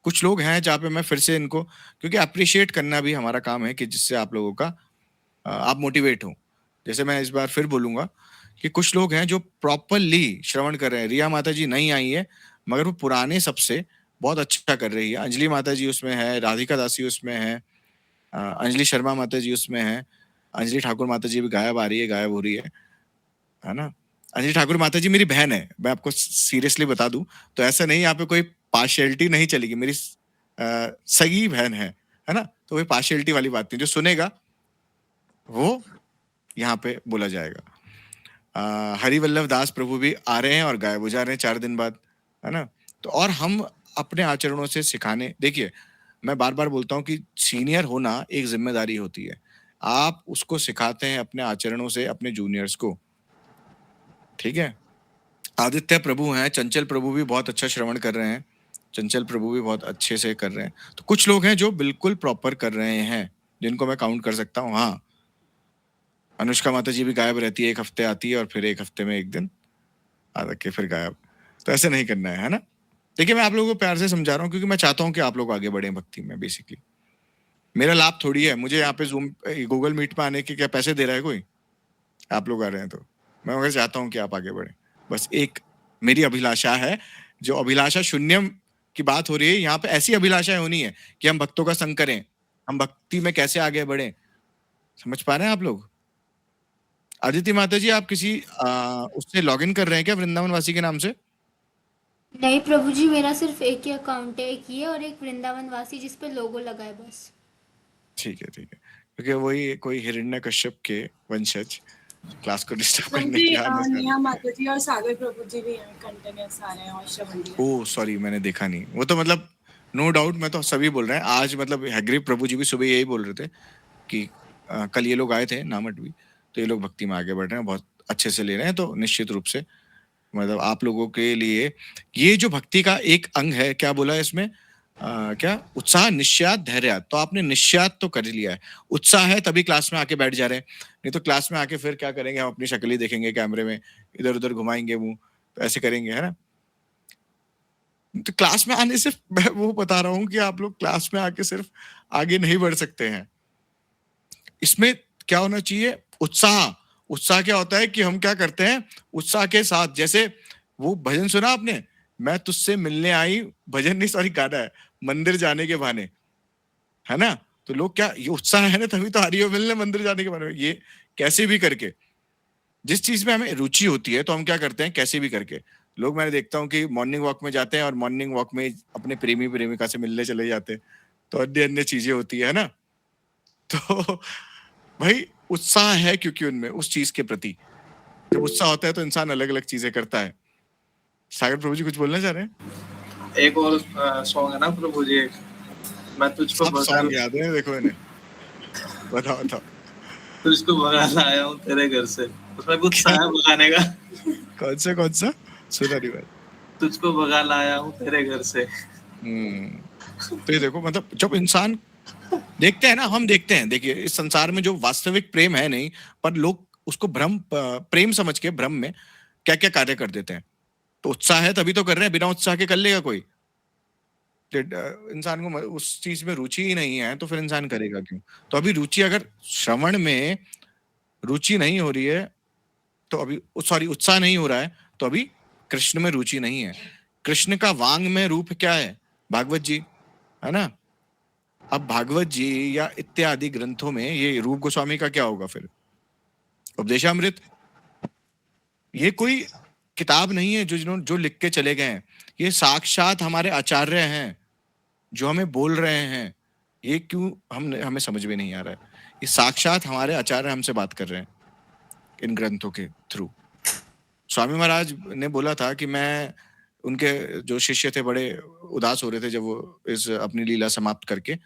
कुछ लोग हैं जहाँ पे मैं फिर से इनको, क्योंकि अप्रिशिएट करना भी हमारा काम है कि जिससे आप लोगों का आप मोटिवेट हो। जैसे मैं इस बार फिर बोलूंगा कि कुछ लोग हैं जो प्रॉपरली श्रवण कर रहे हैं। रिया माता जी नहीं आई है, मगर वो पुराने सबसे बहुत अच्छा कर रही है। अंजलि माता जी उसमें है, राधिका दासी उसमें है, अंजलि शर्मा माता जी उसमें है, अंजलि ठाकुर माता जी भी गायब आ रही है, गायब हो रही है ना। अंजलि ठाकुर माता जी मेरी बहन है, मैं आपको सीरियसली बता दूं, तो ऐसा नहीं यहाँ पे कोई पार्शियलिटी नहीं चलेगी, मेरी सगी बहन है ना। तो कोई पार्शियलिटी वाली बात नहीं, जो सुनेगा वो यहाँ पे बोला जाएगा। हरिवल्लभ दास प्रभु भी आ रहे हैं और गायब हो जा रहे हैं 4 दिन बाद, है ना? तो और हम अपने आचरणों से सिखाने, देखिए मैं बार बार बोलता हूँ कि सीनियर होना एक जिम्मेदारी होती है। आप उसको सिखाते हैं अपने आचरणों से अपने जूनियर्स को, ठीक है? आदित्य प्रभु हैं, चंचल प्रभु भी बहुत अच्छा श्रवण कर रहे हैं, चंचल प्रभु भी बहुत अच्छे से कर रहे हैं। तो कुछ लोग हैं जो बिल्कुल प्रॉपर कर रहे हैं, जिनको मैं काउंट कर सकता हूँ। हाँ, अनुष्का माता जी भी गायब रहती है, 1 हफ्ते आती है और फिर 1 हफ्ते में 1 दिन आ के फिर गायब। तो ऐसे नहीं करना है ना? देखिए मैं आप लोगों को प्यार से समझा रहा हूँ क्योंकि मैं चाहता हूँ कि आप लोग आगे बढ़ें भक्ति में। बेसिकली मेरा लाभ थोड़ी है, मुझे यहाँ पे जूम गूगल मीट पे आने के क्या पैसे दे रहा है कोई? आप लोग आ रहे हैं तो मैं मगर चाहता हूँ कि आप आगे बढ़ें। बस एक मेरी अभिलाषा है, जो अभिलाषा शून्यम की बात हो रही है, यहाँ पे ऐसी अभिलाषाएं होनी है कि हम भक्तों का संग करें, हम भक्ति में कैसे आगे बढ़ें। समझ पा रहे हैं आप लोग? आदित्य माता जी, आप किसी उससे लॉगिन कर रहे हैं क्या, वृंदावन वासी के नाम से? नहीं प्रभु जी, मेरा सिर्फ एक ही अकाउंट है, एक ही है और एक वृंदावन वासी जिस पे लोगो लगा है बस। ठीक है ठीक है, क्योंकि वही कोई हिरण्यकश्यप के वंशज क्लास को डिस्टर्ब करने जी के आने से। नेहा माता जी और सागर प्रभु जी भी हैं, कंटिन्यूअस आ रहे हैं और श्रवण भी। ओह सॉरी, मैंने देखा नहीं। वो तो मतलब नो डाउट, मैं तो सभी बोल रहे हैं आज, मतलब हैग्रीव प्रभु जी भी सुबह यही बोल रहे थे कि कल ये लोग आए थे नामट भी, तो ये लोग भक्ति में आगे बढ़ रहे हैं, बहुत अच्छे से ले रहे हैं। तो निश्चित रूप से मतलब आप लोगों के लिए ये जो भक्ति का एक अंग है, क्या बोला है इसमें, क्या उत्साह निश्चयात धैर्य, तो आपने निश्चयात तो कर लिया है, उत्साह है तभी क्लास में आके बैठ जा रहे हैं। नहीं तो क्लास में आके फिर क्या करेंगे, हम अपनी शक्ल ही देखेंगे कैमरे में, इधर उधर घुमाएंगे मुंह, तो ऐसे करेंगे, है ना? तो क्लास में आने से मैं वो बता रहा हूँ कि आप लोग क्लास में आके सिर्फ आगे नहीं बढ़ सकते हैं। इसमें क्या होना चाहिए, उत्साह। उत्साह क्या होता है कि हम क्या करते हैं उत्साह के साथ, जैसे वो भजन सुना आपने, मैं तुझसे मिलने आई, भजन नहीं सॉरी गाना है, मंदिर जाने के बहाने, है ना? तो लोग क्या, ये उत्साह है ना, तभी तो आ रही हो मिलने मंदिर जाने के बहाने। ये कैसे भी करके, जिस चीज में हमें रुचि होती है तो हम क्या करते हैं, कैसे भी करके। लोग मैंने देखता हूँ कि मॉर्निंग वॉक में जाते हैं और मॉर्निंग वॉक में अपने प्रेमी प्रेमिका से मिलने चले जाते हैं, तो अन्य अन्य चीजें होती है ना? तो भाई उत्साह है क्योंकि उनमें उस चीज के प्रति, जब उत्साह होता है तो इंसान अलग अलग चीजें करता है। सागर प्रभु जी कुछ बोलना चाह रहे हैं? एक और सॉन्ग है ना प्रभु जी, मैं तुझको सब सॉन्ग याद है, देखो इन्हें, बताओ बताओ। तुझको भगा लाया हूँ तेरे घर से, उसमें कुछ सा है भगाने का। कौन सा सुना नहीं भाई। तुझको भगा लाया हूँ तेरे घर से। तो ये देखो, मतलब जब इंसान देखते हैं ना, हम देखते हैं, देखिए इस संसार में जो वास्तविक प्रेम है नहीं, पर लोग उसको भ्रम प्रेम समझ के भ्रम में क्या क्या कार्य कर देते हैं। तो उत्साह है तभी तो कर रहे हैं, बिना उत्साह के कर लेगा कोई? इंसान को उस चीज में रुचि ही नहीं है तो फिर इंसान करेगा क्यों? तो अभी रुचि, अगर श्रवण में रुचि नहीं हो रही है तो अभी, सॉरी उत्साह नहीं हो रहा है तो अभी कृष्ण में रुचि नहीं है। कृष्ण का वांग में रूप क्या है, भागवत जी, है ना? अब भागवत जी या इत्यादि ग्रंथों में ये रूप गोस्वामी का क्या होगा फिर? उपदेशामृत। ये कोई किताब नहीं है जो लिख के चले गए हैं, ये साक्षात हमारे आचार्य हैं जो हमें बोल रहे हैं। ये क्यों हमें समझ में नहीं आ रहा है? ये साक्षात हमारे आचार्य हमसे बात कर रहे हैं इन ग्रंथों के थ्रू। स्वामी महाराज ने बोला था कि मैं, उनके जो शिष्य थे बड़े उदास हो रहे थे जब वो इस अपनी लीला समाप्त करके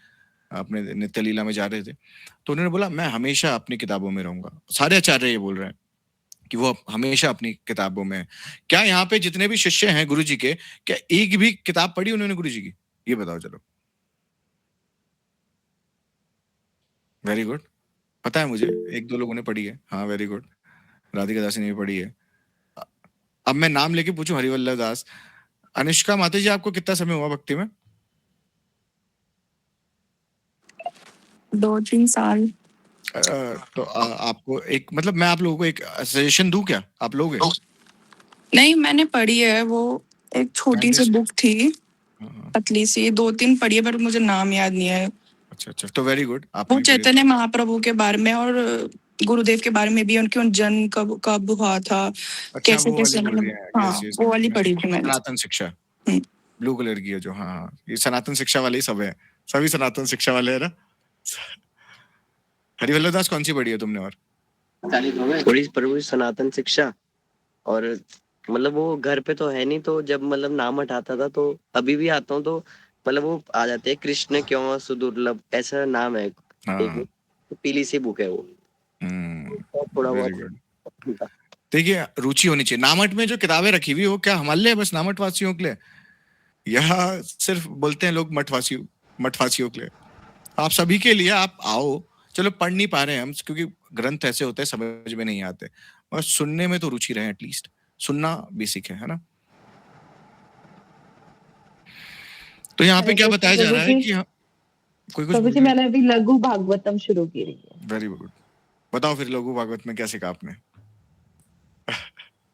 अपने नित्य लीला में जा रहे थे, तो उन्होंने बोला मैं हमेशा अपनी किताबों में रहूंगा। सारे आचार्य ये बोल रहे हैं कि वो हमेशा अपनी किताबों में है। क्या यहाँ पे जितने भी शिष्य हैं गुरु जी के, क्या एक भी किताब पढ़ी उन्होंने गुरु जी की? ये बताओ चलो। वेरी गुड, पता है मुझे, 1-2 लोगों ने पढ़ी है। हाँ वेरी गुड, राधिका दासी ने भी पढ़ी है। अब मैं नाम लेके पूछूं, हरिवल्लभ दास, अनुष्का माता जी, आपको कितना समय हुआ भक्ति में? 2-3 साल। तो आपको एक, मतलब मैं आप लोगों को एक सजेशन दूं क्या, आप लोगे? नहीं, मैंने पढ़ी है, वो एक छोटी सी बुक थी, पतली सी, 2-3 पढ़ी है, पर मुझे नाम याद नहीं है। अच्छा, तो वेरी गुड। वो चैतन्य महाप्रभु के बारे में और गुरुदेव के बारे में भी, उनकी जन्म कब हुआ था, कैसे कैसे, हाँ वो वाली पढ़ी थी मैंने। सनातन शिक्षा, ब्लू कलर की है जो, हाँ ये सनातन शिक्षा वाले ही सब है, सभी सनातन शिक्षा वाले है ना। हरिवल्लभ दास कौन सी पढ़ी है तुमने? और थोड़ी प्रभु सनातन शिक्षा। और मतलब वो घर पे तो है नहीं, तो जब मतलब नाम हटाता था तो अभी भी आता हूँ तो मतलब वो आ जाते हैं, कृष्ण क्यों सुदुर्लभ ऐसा नाम है एक, पीली सी बुक है वो। थोड़ा वेरी बहुत गुड। देखिए, रुचि होनी चाहिए। नामट में जो किताबें रखी हुई वो क्या हमारे लिए, बस नामट वासियों के लिए? यह सिर्फ बोलते हैं लोग मठवासियों के लिए। आप सभी के लिए। आप आओ, चलो पढ़ नहीं पा रहे हैं हम क्योंकि ग्रंथ ऐसे होते हैं समझ में नहीं आते, और सुनने में तो रुचि रहे, एटलीस्ट सुनना बेसिक है ना? तो यहाँ पे क्या बताया जा रहा है कि कोई कुछ प्रभु जी मैंने अभी लघु भागवतम शुरू की है। Very good. बताओ फिर लघु भागवत में क्या सीखा आपने?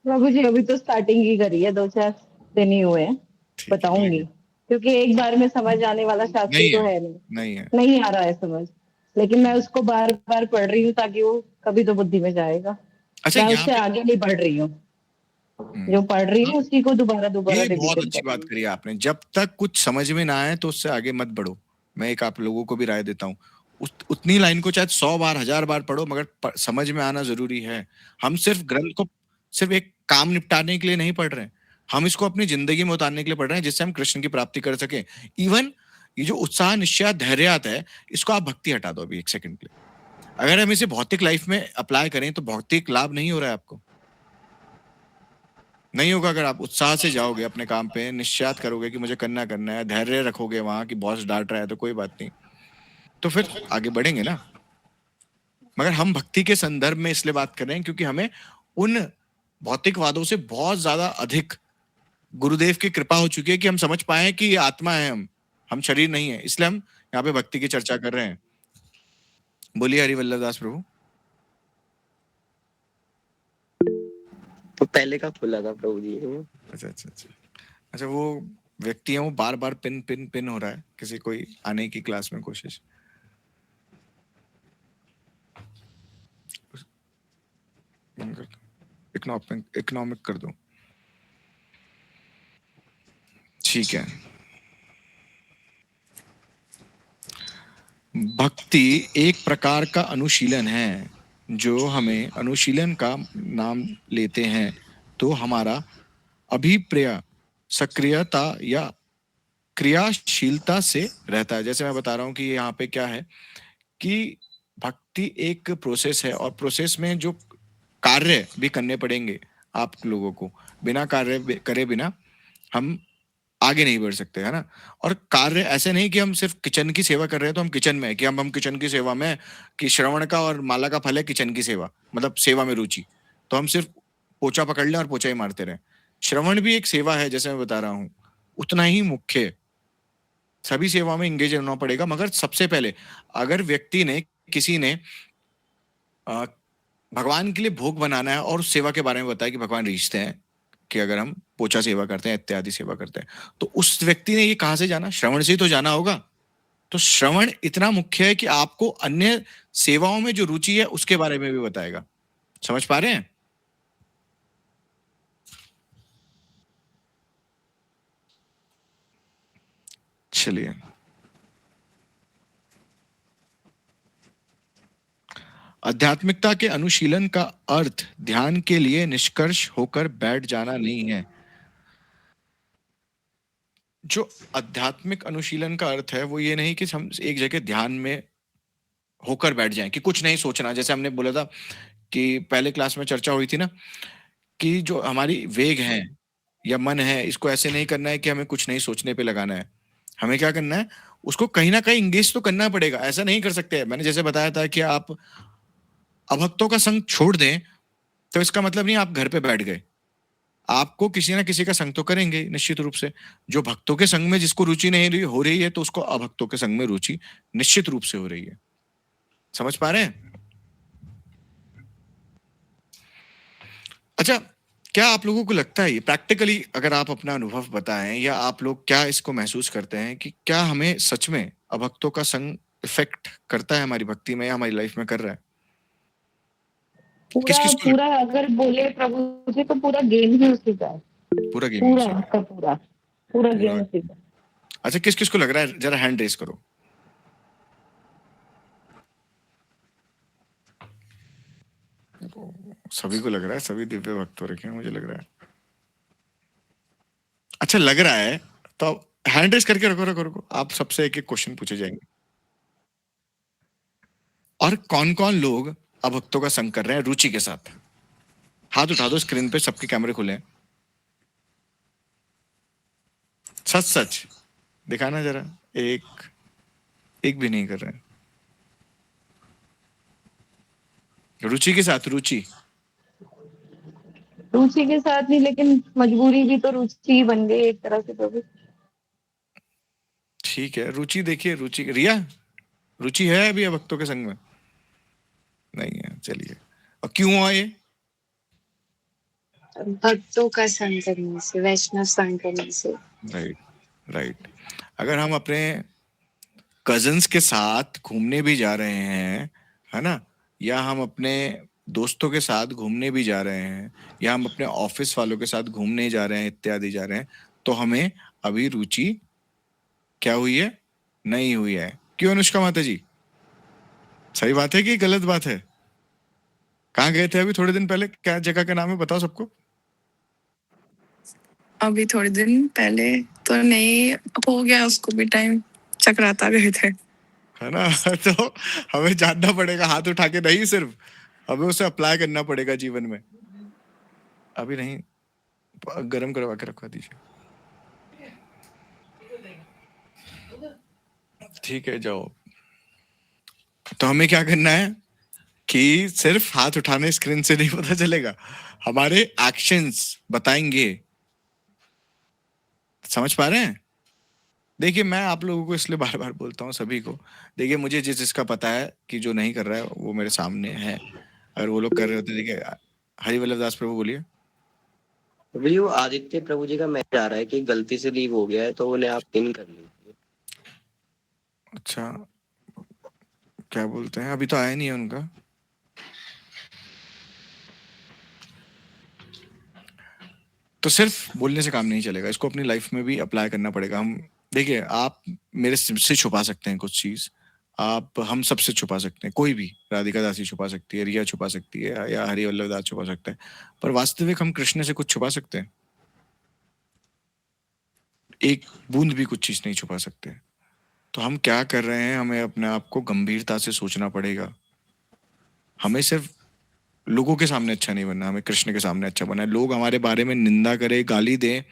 प्रभु जी अभी तो स्टार्टिंग ही करी है, 2-4 दिन ही हुए हैं, बताऊंगी, क्योंकि एक बार में समझ आने वाला शास्त्र तो है नहीं, नहीं आ रहा है समझ, लेकिन मैं उसको बार बार पढ़ रही हूँ ताकि वो कभी तो बुद्धि में जाएगा। मैं उससे आगे नहीं बढ़ रही हूँ, जो पढ़ रही हूँ उसी को दोबारा ये बहुत अच्छी बात करी आपने। जब तक कुछ समझ में ना आए तो उससे आगे मत बढ़ो। मैं एक आप लोगों को भी राय देता हूँ, उतनी लाइन को चाहे 100 बार 1000 बार पढ़ो, मगर समझ में आना जरूरी है। हम सिर्फ ग्रंथ को सिर्फ एक काम निपटाने के लिए नहीं पढ़ रहे हैं, हम इसको अपनी जिंदगी में उतारने के लिए पढ़ रहे हैं, जिससे हम कृष्ण की प्राप्ति कर सके। इवन ये जो उत्साह निश्चय धैर्य आता है, इसको आप भक्ति हटा दो अभी एक सेकंड के लिए। अगर हम इसे भौतिक लाइफ में अप्लाई करें तो भौतिक लाभ नहीं हो रहा है आपको, नहीं होगा। अगर आप उत्साह से जाओगे अपने काम पे, निश्चय करोगे कि मुझे करना है, धैर्य रखोगे वहां कि बॉस डांट रहा है तो कोई बात नहीं, तो फिर आगे बढ़ेंगे ना। मगर हम भक्ति के संदर्भ में इसलिए बात कर रहे हैं क्योंकि हमें उन भौतिकवादों से बहुत ज्यादा अधिक गुरुदेव की कृपा हो चुकी है कि हम समझ पाए कि ये आत्मा है, हम शरीर नहीं है, इसलिए हम यहाँ पे भक्ति की चर्चा कर रहे हैं। बोलिए हरिवल्लभ दास प्रभु। तो पहले का खुला था प्रभु जी। अच्छा, वो व्यक्ति है वो बार बार पिन हो रहा है, किसी कोई आने की क्लास में कोशिश। इकोनॉमिक कर दो, ठीक है। भक्ति एक प्रकार का अनुशीलन है, जो हमें अनुशीलन का नाम लेते हैं तो हमारा अभिप्राय सक्रियता या क्रियाशीलता से रहता है। जैसे मैं बता रहा हूँ कि यहाँ पे क्या है कि भक्ति एक प्रोसेस है, और प्रोसेस में जो कार्य भी करने पड़ेंगे आप लोगों को, बिना कार्य करे बिना हम आगे नहीं बढ़ सकते, है ना। और कार्य ऐसे नहीं कि हम सिर्फ किचन की सेवा कर रहे हैं तो हम किचन में है कि हम किचन की सेवा में, कि श्रवण का और माला का फल है किचन की सेवा, मतलब सेवा में रुचि, तो हम सिर्फ पोछा पकड़ लें और पोछा ही मारते रहे। श्रवण भी एक सेवा है, जैसे मैं बता रहा हूँ, उतना ही मुख्य। सभी सेवा में इंगेज रहना पड़ेगा, मगर सबसे पहले अगर व्यक्ति ने किसी ने भगवान के लिए भोग बनाना है और उस सेवा के बारे में बताया कि भगवान रीझते हैं कि अगर हम पोछा सेवा करते हैं इत्यादि सेवा करते हैं, तो उस व्यक्ति ने ये कहां से जाना? श्रवण से ही तो जाना होगा। तो श्रवण इतना मुख्य है कि आपको अन्य सेवाओं में जो रुचि है उसके बारे में भी बताएगा। समझ पा रहे हैं? चलिए, आध्यात्मिकता के अनुशीलन का अर्थ ध्यान के लिए निष्कर्ष होकर बैठ जाना नहीं है। जो आध्यात्मिक अनुशीलन का अर्थ है वो ये नहीं कि हम एक जगह ध्यान में होकर बैठ जाएं, कि कुछ नहीं सोचना। जैसे हमने बोला था कि पहले क्लास में चर्चा हुई थी ना, कि जो हमारी वेग है या मन है, इसको ऐसे नहीं करना है कि हमें कुछ नहीं सोचने पे लगाना है। हमें क्या करना है, उसको कहीं ना कहीं इंगेज तो करना पड़ेगा। ऐसा नहीं कर सकते। मैंने जैसे बताया था कि आप अभक्तों का संग छोड़ दें तो इसका मतलब नहीं आप घर पे बैठ गए, आपको किसी ना किसी का संग तो करेंगे निश्चित रूप से। जो भक्तों के संग में जिसको रुचि नहीं हो रही है, तो उसको अभक्तों के संग में रुचि निश्चित रूप से हो रही है। समझ पा रहे हैं? अच्छा, क्या आप लोगों को लगता है, ये प्रैक्टिकली अगर आप अपना अनुभव बताएं, या आप लोग क्या इसको महसूस करते हैं कि क्या हमें सच में अभक्तों का संग इफेक्ट करता है हमारी भक्ति में, या हमारी लाइफ में कर रहा है? पूरा अगर बोले प्रभु जी तो पूरा गेम ही उसी का है। पूरा गेम उसी का। अच्छा, किस किस को लग रहा है? जरा हैंड रेस करो। सभी को लग रहा है, सभी दिव्य भक्त हो रखे हैं मुझे लग रहा है। अच्छा लग रहा है तो हैंड रेस करके रखो रखो रखो, आप सबसे एक एक क्वेश्चन पूछे जाएंगे। और कौन कौन लोग अभक्तों का संग कर रहे हैं रुचि के साथ? हाथ उठा दो, स्क्रीन पे सबके कैमरे खुले हैं। सच सच दिखाना जरा, एक भी नहीं कर रहे हैं। रुचि के साथ, रुचि के साथ नहीं, लेकिन मजबूरी भी तो रुचि ही बन गई एक तरह से प्रभु। ठीक है। रुचि देखिए, रुचि रिया, रुचि है अभी भक्तों के संग में? नहीं है, चलिए। और क्यों हुआ ये? भक्तों का संग करने से, वैष्णव संग करने से। Right right. अगर हम अपने कजन्स के साथ घूमने भी जा रहे हैं, है ना, या हम अपने दोस्तों के साथ घूमने भी जा रहे हैं, या हम अपने ऑफिस वालों के साथ घूमने जा रहे हैं इत्यादि जा रहे हैं, तो हमें अभी रुचि क्या हुई है? नहीं हुई है। क्यों अनुष्का माता जी? सही बात है कि गलत बात है? कहाँ गए थे अभी थोड़े दिन पहले? क्या जगह का नाम है बताओ सबको। अभी थोड़े दिन पहले तो नहीं, हो गया उसको भी टाइम, चक्राता गए थे, है ना। तो हमें जानना पड़ेगा, हाथ उठा के नहीं, सिर्फ हमें उसे अप्लाई करना पड़ेगा जीवन में। अभी नहीं, गरम करवा के रखवा दीजिए। ठीक है, जाओ। तो हमें क्या करना है कि सिर्फ हाथ उठाने स्क्रीन से नहीं पता चलेगा, हमारे एक्शंस बताएंगे। समझ पा रहे हैं? देखिए, मैं आप लोगों को इसलिए बार बार बोलता हूँ सभी को, देखिए मुझे जिसका पता है कि जो नहीं कर रहा है वो मेरे सामने है। अगर वो लोग कर रहे होते, देखिए हरिवल्लभ दास प्रभु बोलिए। अभी वो आदित्य प्रभु जी का मैसेज आ रहा है कि गलती से लीव हो गया है, तो उन्हें आप इन कर लीजिए। अच्छा, क्या बोलते हैं? अभी तो आया नहीं है उनका। तो सिर्फ बोलने से काम नहीं चलेगा, इसको अपनी लाइफ में भी अप्लाई करना पड़ेगा। हम देखिए, आप मेरे से छुपा सकते हैं कुछ चीज, आप हम सबसे छुपा सकते हैं, कोई भी, राधिका दासी छुपा सकती है, रिया छुपा सकती है, या हरिवल्लभ दास छुपा सकते हैं, पर वास्तविक हम कृष्ण से कुछ छुपा सकते हैं? एक बूंद भी कुछ चीज नहीं छुपा सकते। तो हम क्या कर रहे हैं, हमें अपने आप को गंभीरता से सोचना पड़ेगा। हमें सिर्फ लोगों के सामने अच्छा नहीं बनना, हमें कृष्ण के सामने अच्छा बनना है। लोग हमारे बारे में निंदा करें, गाली दें,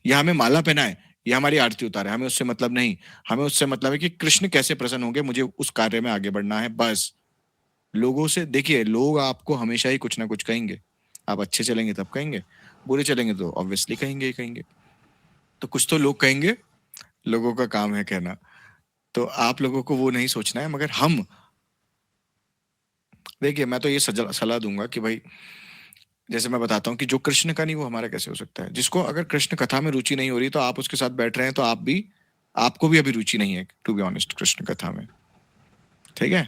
या हमें माला पहनाए, या हमारी आरती उतारे, हमें उससे मतलब नहीं। हमें उससे मतलब है कि कृष्ण कैसे प्रसन्न होंगे, मुझे उस कार्य में आगे बढ़ना है, बस। लोगों से देखिए, लोग आपको हमेशा ही कुछ ना कुछ कहेंगे। आप अच्छे चलेंगे तब कहेंगे, बुरे चलेंगे तो ऑब्वियसली कहेंगे ही कहेंगे। तो कुछ तो लोग कहेंगे, लोगों का काम है कहना। तो आप लोगों को वो नहीं सोचना है, मगर हम देखिए, मैं तो ये सलाह दूंगा कि भाई, जैसे मैं बताता हूँ कि जो कृष्ण का नहीं वो हमारा कैसे हो सकता है। जिसको अगर कृष्ण कथा में रुचि नहीं हो रही, तो आप उसके साथ बैठ रहे हैं, तो आपको भी अभी रुचि नहीं है, टू बी ऑनेस्ट, कृष्ण कथा में। ठीक है।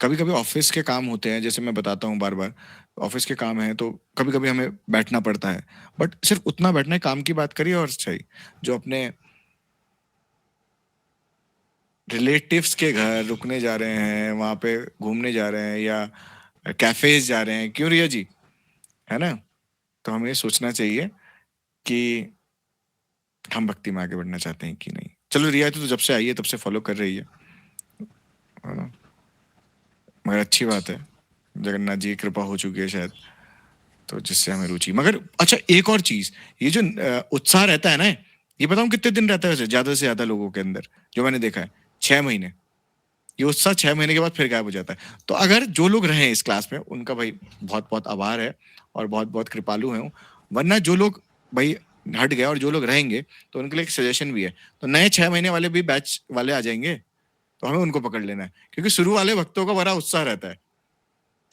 कभी कभी ऑफिस के काम होते हैं, जैसे मैं बताता हूँ बार बार, ऑफिस के काम है तो कभी कभी हमें बैठना पड़ता है, बट सिर्फ उतना बैठना है। काम की बात करिए और सही, जो अपने रिलेटिव्स के घर रुकने जा रहे हैं, वहां पे घूमने जा रहे हैं, या कैफेज जा रहे हैं, क्यों रिया जी, है ना, तो हमें सोचना चाहिए कि हम भक्ति में आगे बढ़ना चाहते हैं कि नहीं। चलो, रिया तो जब से आई है तब से फॉलो कर रही है ना, मगर अच्छी बात है, जगन्नाथ जी की कृपा हो चुकी है शायद, तो जिससे हमें रुचि। मगर अच्छा, एक और चीज, ये जो उत्साह रहता है ना, ये बताऊं कितने दिन रहता है वैसे ज्यादा से ज्यादा लोगों के अंदर, जो मैंने देखा है 6 महीने। ये उत्साह 6 महीने के बाद फिर गायब हो जाता है। तो अगर जो लोग रहे इस क्लास में, उनका भाई बहुत बहुत आभार है और बहुत बहुत कृपालु है। वरना जो लोग भाई हट गए और जो लोग रहेंगे, तो उनके लिए एक सजेशन भी है, तो नए 6 महीने वाले भी बैच वाले आ जाएंगे, तो हमें उनको पकड़ लेना है, क्योंकि शुरू वाले भक्तों का बड़ा उत्साह रहता है।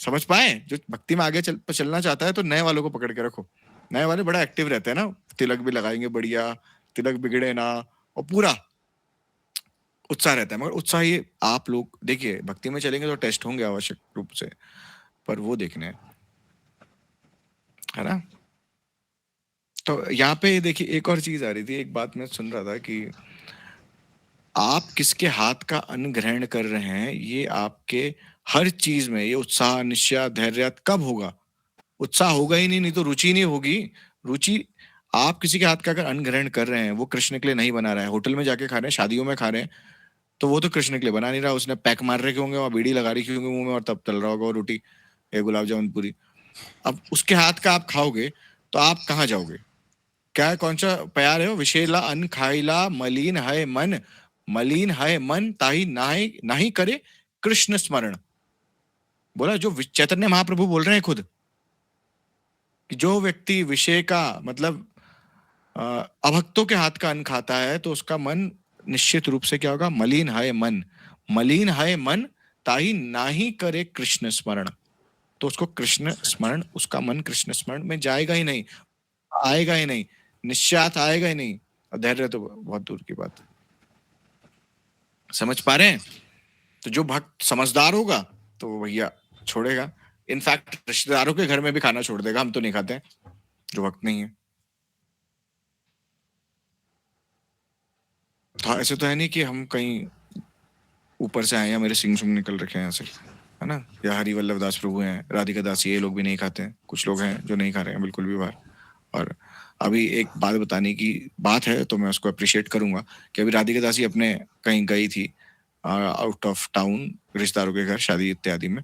समझ पाए? जो भक्ति में आगे चलना चाहता है, तो नए वालों को पकड़ के रखो। नए वाले बड़ा एक्टिव रहते हैं ना, तिलक भी लगाएंगे बढ़िया, तिलक बिगड़े ना, और पूरा उत्साह रहता है। मगर उत्साह ये आप लोग देखिए, भक्ति में चलेंगे तो टेस्ट होंगे आवश्यक रूप से, पर वो देखने हैं, है ना। तो यहाँ पे देखिए, एक और चीज आ रही थी, एक बात मैं सुन रहा था कि आप किसके हाथ का अन्न ग्रहण कर रहे हैं, ये आपके हर चीज में ये उत्साह, निश्चय, धैर्य कब होगा? उत्साह होगा ही नहीं, नहीं तो रुचि नहीं होगी। रुचि, आप किसी के हाथ का अगर अन्न ग्रहण कर रहे हैं, वो कृष्ण के लिए नहीं बना रहा है, होटल में जाके खा रहे हैं, शादियों में खा रहे हैं, तो वो तो कृष्ण के लिए बना नहीं रहा, उसने पैक मार रखे होंगे, वहां बीड़ी लगा रखी होंगे मुंह में, और तब तल रहा होगा वो रोटी या गुलाब जामुन पूरी। अब उसके हाथ का आप खाओगे तो आप कहाँ जाओगे? क्या है, कौन सा प्यार है वो? विषेला अन्न खाइला मलिन है मन, मलिन है मन ताही नाही करे कृष्ण स्मरण। बोला जो चैतन्य महाप्रभु बोल रहे हैं खुद, कि जो व्यक्ति विषय का मतलब अभक्तों के हाथ का अन्न खाता है तो उसका मन निश्चित रूप से क्या होगा? मलिन है मन, मलिन है मन ताही नाही करे कृष्ण स्मरण। तो उसको कृष्ण स्मरण, उसका मन कृष्ण स्मरण में जाएगा ही नहीं, आएगा ही नहीं, निश्चात आएगा ही नहीं, और धैर्य तो बहुत दूर की बात है। समझ पा रहे हैं? तो जो भक्त समझदार होगा तो भैया छोड़ेगा, इनफैक्ट रिश्तेदारों के घर में भी खाना छोड़ देगा। हम तो नहीं खाते हैं, जो भक्त नहीं है। तो ऐसे तो है नहीं कि हम कहीं ऊपर से आए या मेरे सिंग सुंग निकल रखे हैं यहाँ से, है ना? या हरि वल्लभ दास प्रभु हैं, राधिका दास, ये लोग भी नहीं खाते हैं। कुछ लोग हैं जो नहीं खा रहे हैं बिल्कुल भी बाहर। और अभी एक बात बताने की बात है तो मैं उसको अप्रिशिएट करूंगा कि अभी राधिका दासी अपने कहीं गई थी आउट ऑफ टाउन, रिश्तेदारों के घर, शादी इत्यादि में।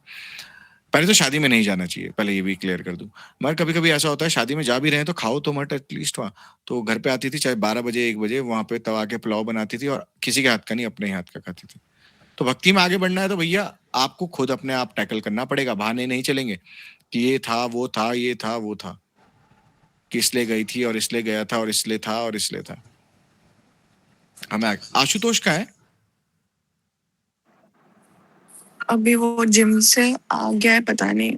पहले तो शादी में नहीं जाना चाहिए, पहले ये भी क्लियर कर दूं। मगर कभी कभी ऐसा होता है शादी में जा भी रहे हैं तो खाओ तो मत एटलीस्ट वहाँ। तो घर पे आती थी चाहे 12 बजे 1 बजे, वहां पे तवा के पुलाव बनाती थी और किसी के हाथ का नहीं, अपने हाथ का खाती थी। तो भक्ति में आगे बढ़ना है तो भैया आपको खुद अपने आप टैकल करना पड़ेगा, बहाने नहीं चलेंगे कि ये था वो था, ये था वो था, कि इसलिए गई थी और इसलिए गया था और इसलिए था और इसलिए था। हमें आशुतोष का है अभी वो जिम से आ गया है, पता नहीं।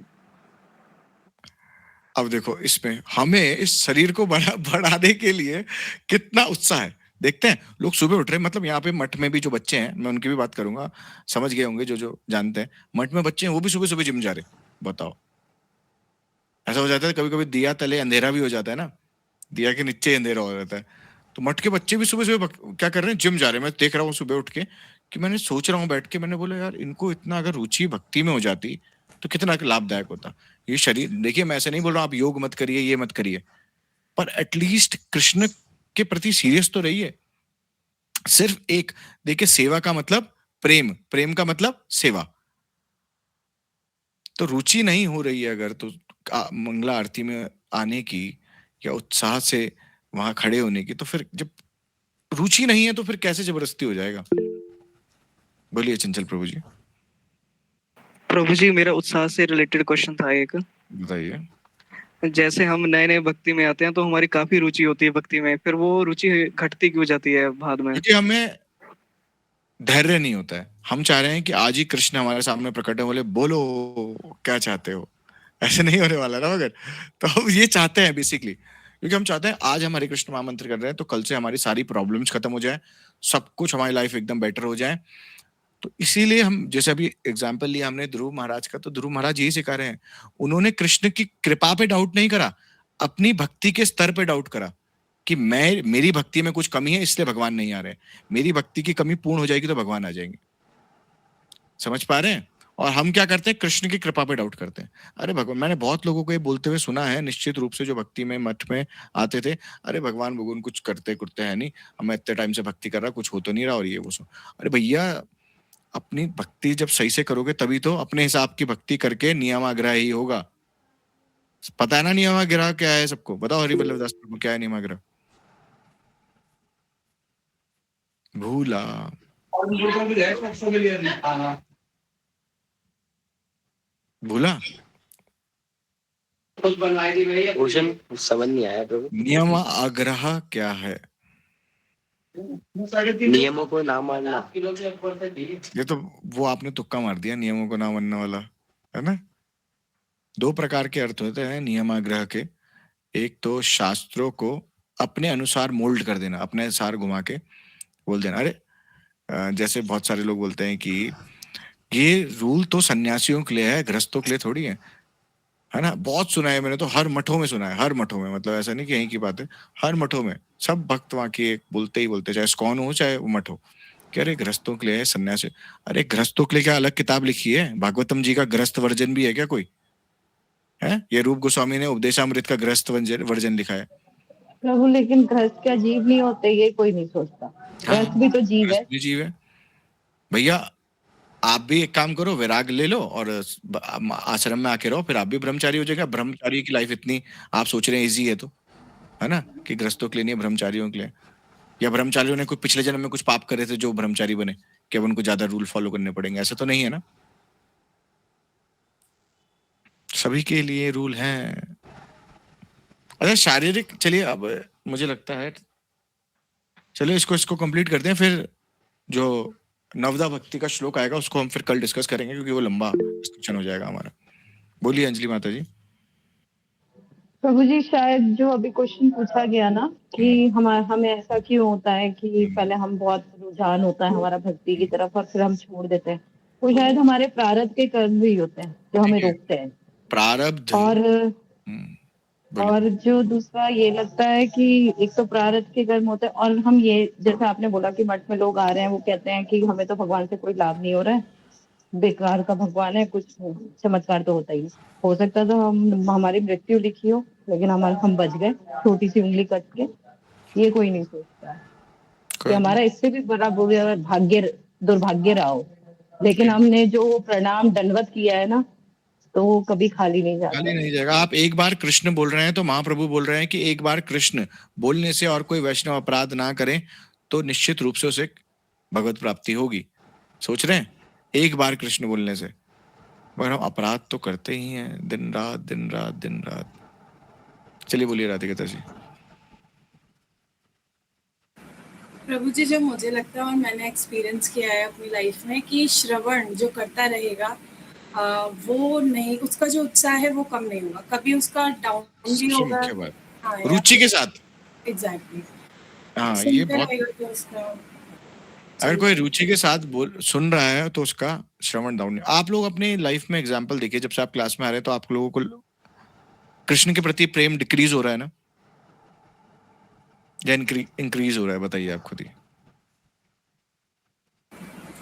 अब देखो इसमें हमें इस शरीर को बढ़ाने के लिए कितना उत्साह है। देखते हैं लोग सुबह उठ रहे हैं, मतलब यहाँ पे मठ में भी जो बच्चे हैं, मैं उनकी भी बात करूंगा, समझ गए होंगे जो जानते हैं, मठ में बच्चे हैं वो भी सुबह सुबह जिम जा रहे। बताओ, ऐसा हो जाता है कभी कभी दिया तले अंधेरा भी हो जाता है ना, दिया के नीचे अंधेरा हो जाता है। तो मठ के बच्चे भी सुबह सुबह क्या कर रहे हैं? जिम जा रहे हैं। मैं देख रहा हूँ सुबह उठ के, कि मैंने सोच रहा हूँ बैठ के, मैंने बोला यार इनको इतना अगर रुचि भक्ति में हो जाती तो कितना लाभदायक होता ये शरीर। देखिए मैं ऐसे नहीं बोल रहा हूँ आप योग मत करिए, ये मत करिए, पर एटलीस्ट कृष्ण के प्रति सीरियस तो रहिए। सिर्फ एक देखिए, सेवा का मतलब प्रेम, प्रेम का मतलब सेवा। तो रुचि नहीं हो रही है अगर, तो मंगला आरती में आने की या उत्साह से वहां खड़े होने की, तो फिर जब रुचि नहीं है तो फिर कैसे जबरदस्ती हो जाएगा? बोलिए चंचल प्रभु जी। प्रभु जी मेरा उत्साह से रिलेटेड क्वेश्चन था एक। बताइए। जैसे हम नए नए भक्ति में आते हैं तो हमारी काफी रुचि होती है भक्ति में, फिर वो रुचि घटती क्यों जाती है बाद में? क्योंकि हमें धैर्य नहीं होता है। हम चाह रहे हैं कि आज ही कृष्ण हमारे सामने प्रकट है, बोले बोलो क्या चाहते हो। ऐसे नहीं होने वाला ना, मगर तो हम ये चाहते हैं बेसिकली, क्योंकि हम चाहते हैं आज हम हरे कृष्ण महामंत्र कर रहे हैं तो कल से हमारी सारी प्रॉब्लम्स खत्म हो जाए, सब कुछ हमारी लाइफ एकदम बेटर हो जाए। तो इसीलिए हम, जैसे अभी एग्जाम्पल लिया हमने ध्रुव महाराज का, तो ध्रुव महाराज यही सिखा रहे हैं, उन्होंने कृष्ण की कृपा पे डाउट नहीं करा, अपनी भक्ति के स्तर पे डाउट करा कि मेरी भक्ति में कुछ कमी है इसलिए भगवान नहीं आ रहे, मेरी भक्ति की कमी पूर्ण हो जाएगी तो भगवान आ जाएंगे। समझ पा रहे हैं? और हम क्या करते हैं? कृष्ण की कृपा पे डाउट करते हैं। अरे भगवान, मैंने बहुत लोगों को ये बोलते हुए सुना है निश्चित रूप से, जो भक्ति में मठ में आते थे, अरे भगवान भगवान कुछ करते है नहीं, मैं इतने टाइम से भक्ति कर रहा, कुछ हो तो नहीं रहा, और ये वो सब। अरे भैया अपनी भक्ति जब सही से करोगे तभी तो अपने हिसाब की भक्ति करके नियमाग्रह ही होगा। पता है ना नियमाग्रह क्या है? सबको बताओ हरि वल्लभ दास प्रभु क्या है नियमाग्रह? भूला भूला क्वेश्चन समझ नहीं आया प्रभु। नियम आग्रह क्या है? नियमों को ना मानना। ये तो वो आपने तुक्का मार दिया, नियमों को ना मानने वाला, है ना? 2 प्रकार के अर्थ होते हैं नियमाग्रह के। एक तो शास्त्रों को अपने अनुसार मोल्ड कर देना, अपने अनुसार घुमा के बोल देना। अरे जैसे बहुत सारे लोग बोलते हैं कि ये रूल तो सन्यासियों के लिए है, गृहस्थों के लिए थोड़ी है ना? बहुत सुना है मैंने तो, हर मठों में सुना है, हर मठों में, मतलब ऐसा नहीं कि यहीं की बात है, हर मठों में सब भक्त वहां की एक बोलते ही बोलते, चाहे इस्कॉन हो चाहे वो मठ हो, कि अरे गृहस्थों के लिए है सन्यासी। अरे गृहस्थों के लिए क्या अलग किताब लिखी है? भागवतम जी का गृहस्थ वर्जन भी है क्या कोई? है? ये रूप गोस्वामी ने उपदेशामृत का गृहस्थ वर्जन लिखा है। प्रभु लेकिन गृहस्थ क्या जीव नहीं होते? ये कोई नहीं सोचता। गृहस्थ भी तो जीव है। जीव है भैया। आप भी एक काम करो, विराग ले लो और आश्रम में आके रहो, फिर आप भी ब्रह्मचारी हो जाएगा। ब्रह्मचारी की लाइफ इतनी आप सोच रहे हैं इजी है तो, है ना, कि गृहस्थों के लिए नहीं, ब्रह्मचारियों के लिए। या ब्रह्मचारियों ने कुछ पिछले जन्म में कुछ पाप करे थे जो ब्रह्मचारी बने, कि अब उनको ज्यादा रूल फॉलो करने पड़ेंगे, ऐसा तो नहीं है ना। सभी के लिए रूल हैं। अच्छा शारीरिक, चलिए अब मुझे लगता है चलिए इसको कंप्लीट करते हैं, फिर जो नवदा भक्ति का श्लोक आएगा उसको हम फिर कल डिस्कस करेंगे, क्योंकि वो लंबा डिस्कशन हो जाएगा हमारा। बोलिए अंजलि माता जी। प्रभु जी शायद जो अभी क्वेश्चन पूछा गया ना कि हमें ऐसा क्यों होता है कि पहले हम बहुत रुझान होता है हमारा भक्ति की तरफ और फिर हम छोड़ देते हैं, वो शायद हमारे प्रारब्ध के कर्म भी होते हैं जो हमें रोकते हैं। प्रारब्ध और जो दूसरा ये लगता है कि एक तो प्रारब्ध के कर्म होते हैं, और हम ये जैसे आपने बोला कि मठ में लोग आ रहे हैं वो कहते हैं कि हमें तो भगवान से कोई लाभ नहीं हो रहा है, बेकार का भगवान है, कुछ चमत्कार तो होता ही हो सकता था हमारी मृत्यु लिखी हो लेकिन हम बच गए छोटी सी उंगली कट के। ये कोई नहीं सोचता कि हमारा इससे भी बड़ा दुर्भाग्य रहा हो, लेकिन हमने जो प्रणाम दंडवत किया है ना तो वो कभी खाली नहीं जाता। खाली नहीं जाएगा। आप एक बार कृष्ण बोल रहे हैं तो महाप्रभु बोल रहे हैं कि एक बार कृष्ण बोलने से और कोई वैष्णव अपराध ना करे तो निश्चित रूप से उसे भगवत प्राप्ति होगी। सोच रहे हैं एक बार कृष्ण बोलने से, मगर हम अपराध तो करते ही हैं दिन रात दिन रात दिन रात। चलिए बोलिए राधिका जी। प्रभु जी जो मुझे लगता है और मैंने एक्सपीरियंस किया है अपनी लाइफ में कि श्रवण जो करता रहेगा वो नहीं, उसका जो उत्साह है वो कम नहीं होगा, कभी उसका डाउन भी होगा। रुचि के साथ। एग्जैक्टली। हाँ ये बहुत, अगर कोई रुचि के साथ सुन रहा है तो उसका श्रवण डाउन नहीं। आप लोग अपनी लाइफ में एग्जाम्पल देखिए, जब से आप क्लास में आ रहे हैं तो आप लोगों को कृष्ण के प्रति प्रेम डिक्रीज हो रहा है ना, या इंक्रीज हो रहा है? बताइए आप खुद ही।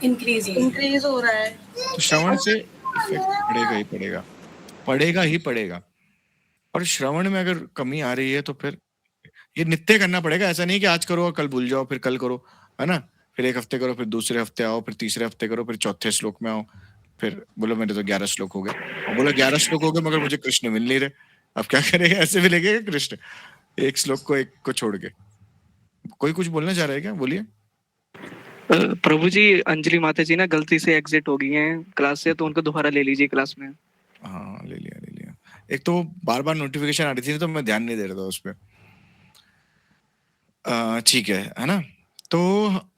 इंक्रीज हो रहा है। तो श्रवण से इफेक्ट पड़ेगा ही पड़ेगा। और श्रवण में अगर कमी आ रही है तो फिर ये नित्य करना पड़ेगा। ऐसा नहीं कि आज करो और कल भूल जाओ, फिर कल करो, है ना, फिर एक हफ्ते करो, फिर दूसरे हफ्ते आओ, फिर तीसरे हफ्ते करो, फिर चौथे श्लोक में आओ, फिर बोलो मेरे तो 11 श्लोक हो गए, और बोला 11 श्लोक हो गए मगर मुझे कृष्ण मिल नहीं रहे, अब क्या करेगा? ऐसे भी लगेगा कृष्ण एक श्लोक को एक को छोड़ के। कोई कुछ बोलना चाह रहा है क्या? बोलिए। प्रभु जी अंजलि माता जी ना गलती से एग्जिट हो गई हैं क्लास से, तो उनको दोबारा ले लीजिए क्लास में। हाँ ले लिया। एक तो बार बार नोटिफिकेशन आ रही थी तो मैं ध्यान नहीं दे रहा था उस पर। ठीक है ना। तो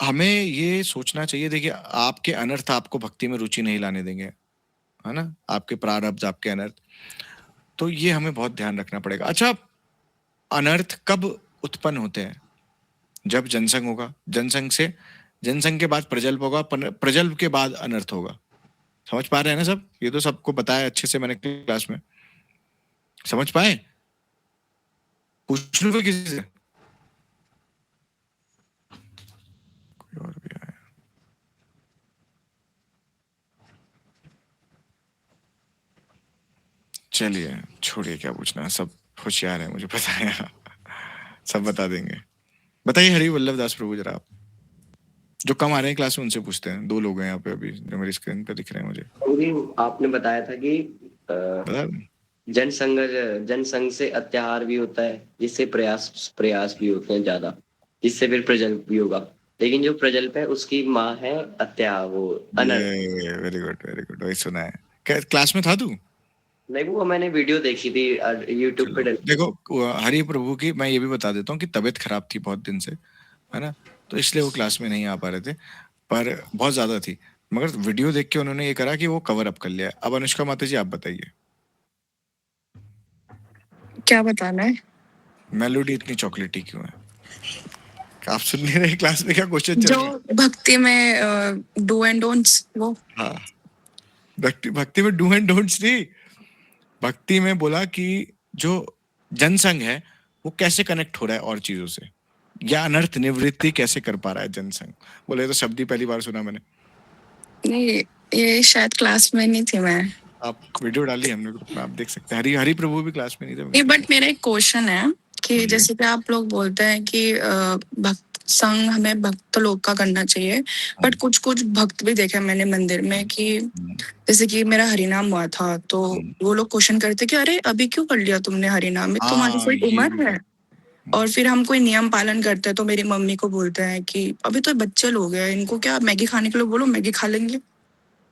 हमें ये सोचना चाहिए, देखिए आपके अनर्थ आपको भक्ति में रुचि नहीं लाने देंगे, है ना, आपके प्रारब्ध आपके अनर्थ, तो ये हमें बहुत ध्यान रखना पड़ेगा। अच्छा अनर्थ कब उत्पन्न होते हैं? जब जनसंघ होगा, जनसंघ के बाद प्रजल्प होगा, प्रजल्प के बाद अनर्थ होगा। समझ पा रहे हैं ना सब? ये तो सबको बताया अच्छे से मैंने क्लास में। समझ पाए? पूछ लूं किसी से? कोई और भी आया? चलिए छोड़िए, क्या पूछना है, सब होशियार है मुझे पता है, सब बता देंगे। बताइए हरि वल्लभ दास प्रभु जरा, आप जो कम आ रहे हैं क्लास में उनसे पूछते हैं। 2 लोग हैं यहाँ पे अभी जो मेरी स्क्रीन पे दिख रहे हैं मुझे। आपने बताया था कि जनसंघ से अत्याहार भी होता है, जिससे प्रयास भी होते हैं ज्यादा, जिससे फिर प्रजल्प भी होगा, लेकिन जो प्रजल्प है उसकी माँ है अत्याहार, वो अनर्थ। वेरी गुड, वही सुना है। क्लास में था तू? नहीं, वो मैंने वीडियो देखी थी यूट्यूब पे। देखो हरि प्रभु की मैं ये भी बता देता हूँ कि तबीयत खराब थी बहुत दिन से, है ना, तो इसलिए वो क्लास में नहीं आ पा रहे थे, पर बहुत ज्यादा थी, मगर वीडियो देख के उन्होंने ये करा कि वो कवर अप कर लिया। अब अनुष्का माता जी आप बताइए, क्या बताना है? मेलोडी इतनी चॉकलेटी क्यों है? आप सुन नहीं रहे क्लास में? क्या क्वेश्चन चल रहा है? जो भक्ति में डू एंड डोंट्स, वो हाँ भक्ति में डू एंड डोंट्स नहीं, भक्ति में बोला कि जो जनसंघ है वो कैसे कनेक्ट हो रहा है और चीजों से, या अनर्थ निवृत्ति कैसे कर पा रहा है जनसंघ? बोले तो शब्द ही पहली बार सुना मैंने। नहीं, ये शायद क्लास में नहीं थी मैं। आप वीडियो डाली हमने ग्रुप में, आप देख सकते हैं। हरि प्रभु भी क्लास में नहीं थे। नहीं, बट मेरा एक क्वेश्चन है कि जैसे कि आप लोग बोलते हैं कि भक्त संग हमें भक्त लोग का करना चाहिए, बट कुछ कुछ भक्त भी देखे मैंने मंदिर में कि जैसे कि मेरा हरिनाम हुआ था तो वो लोग क्वेश्चन करते कि अरे अभी क्यों कर लिया तुमने हरिनाम में, तुम्हारी कोई उम्र है? और फिर हम कोई नियम पालन करते हैं तो मेरी मम्मी को बोलते हैं कि अभी तो बच्चे लोग हैं, इनको क्या मैगी खाने के लिए बोलो, मैगी खा लेंगे।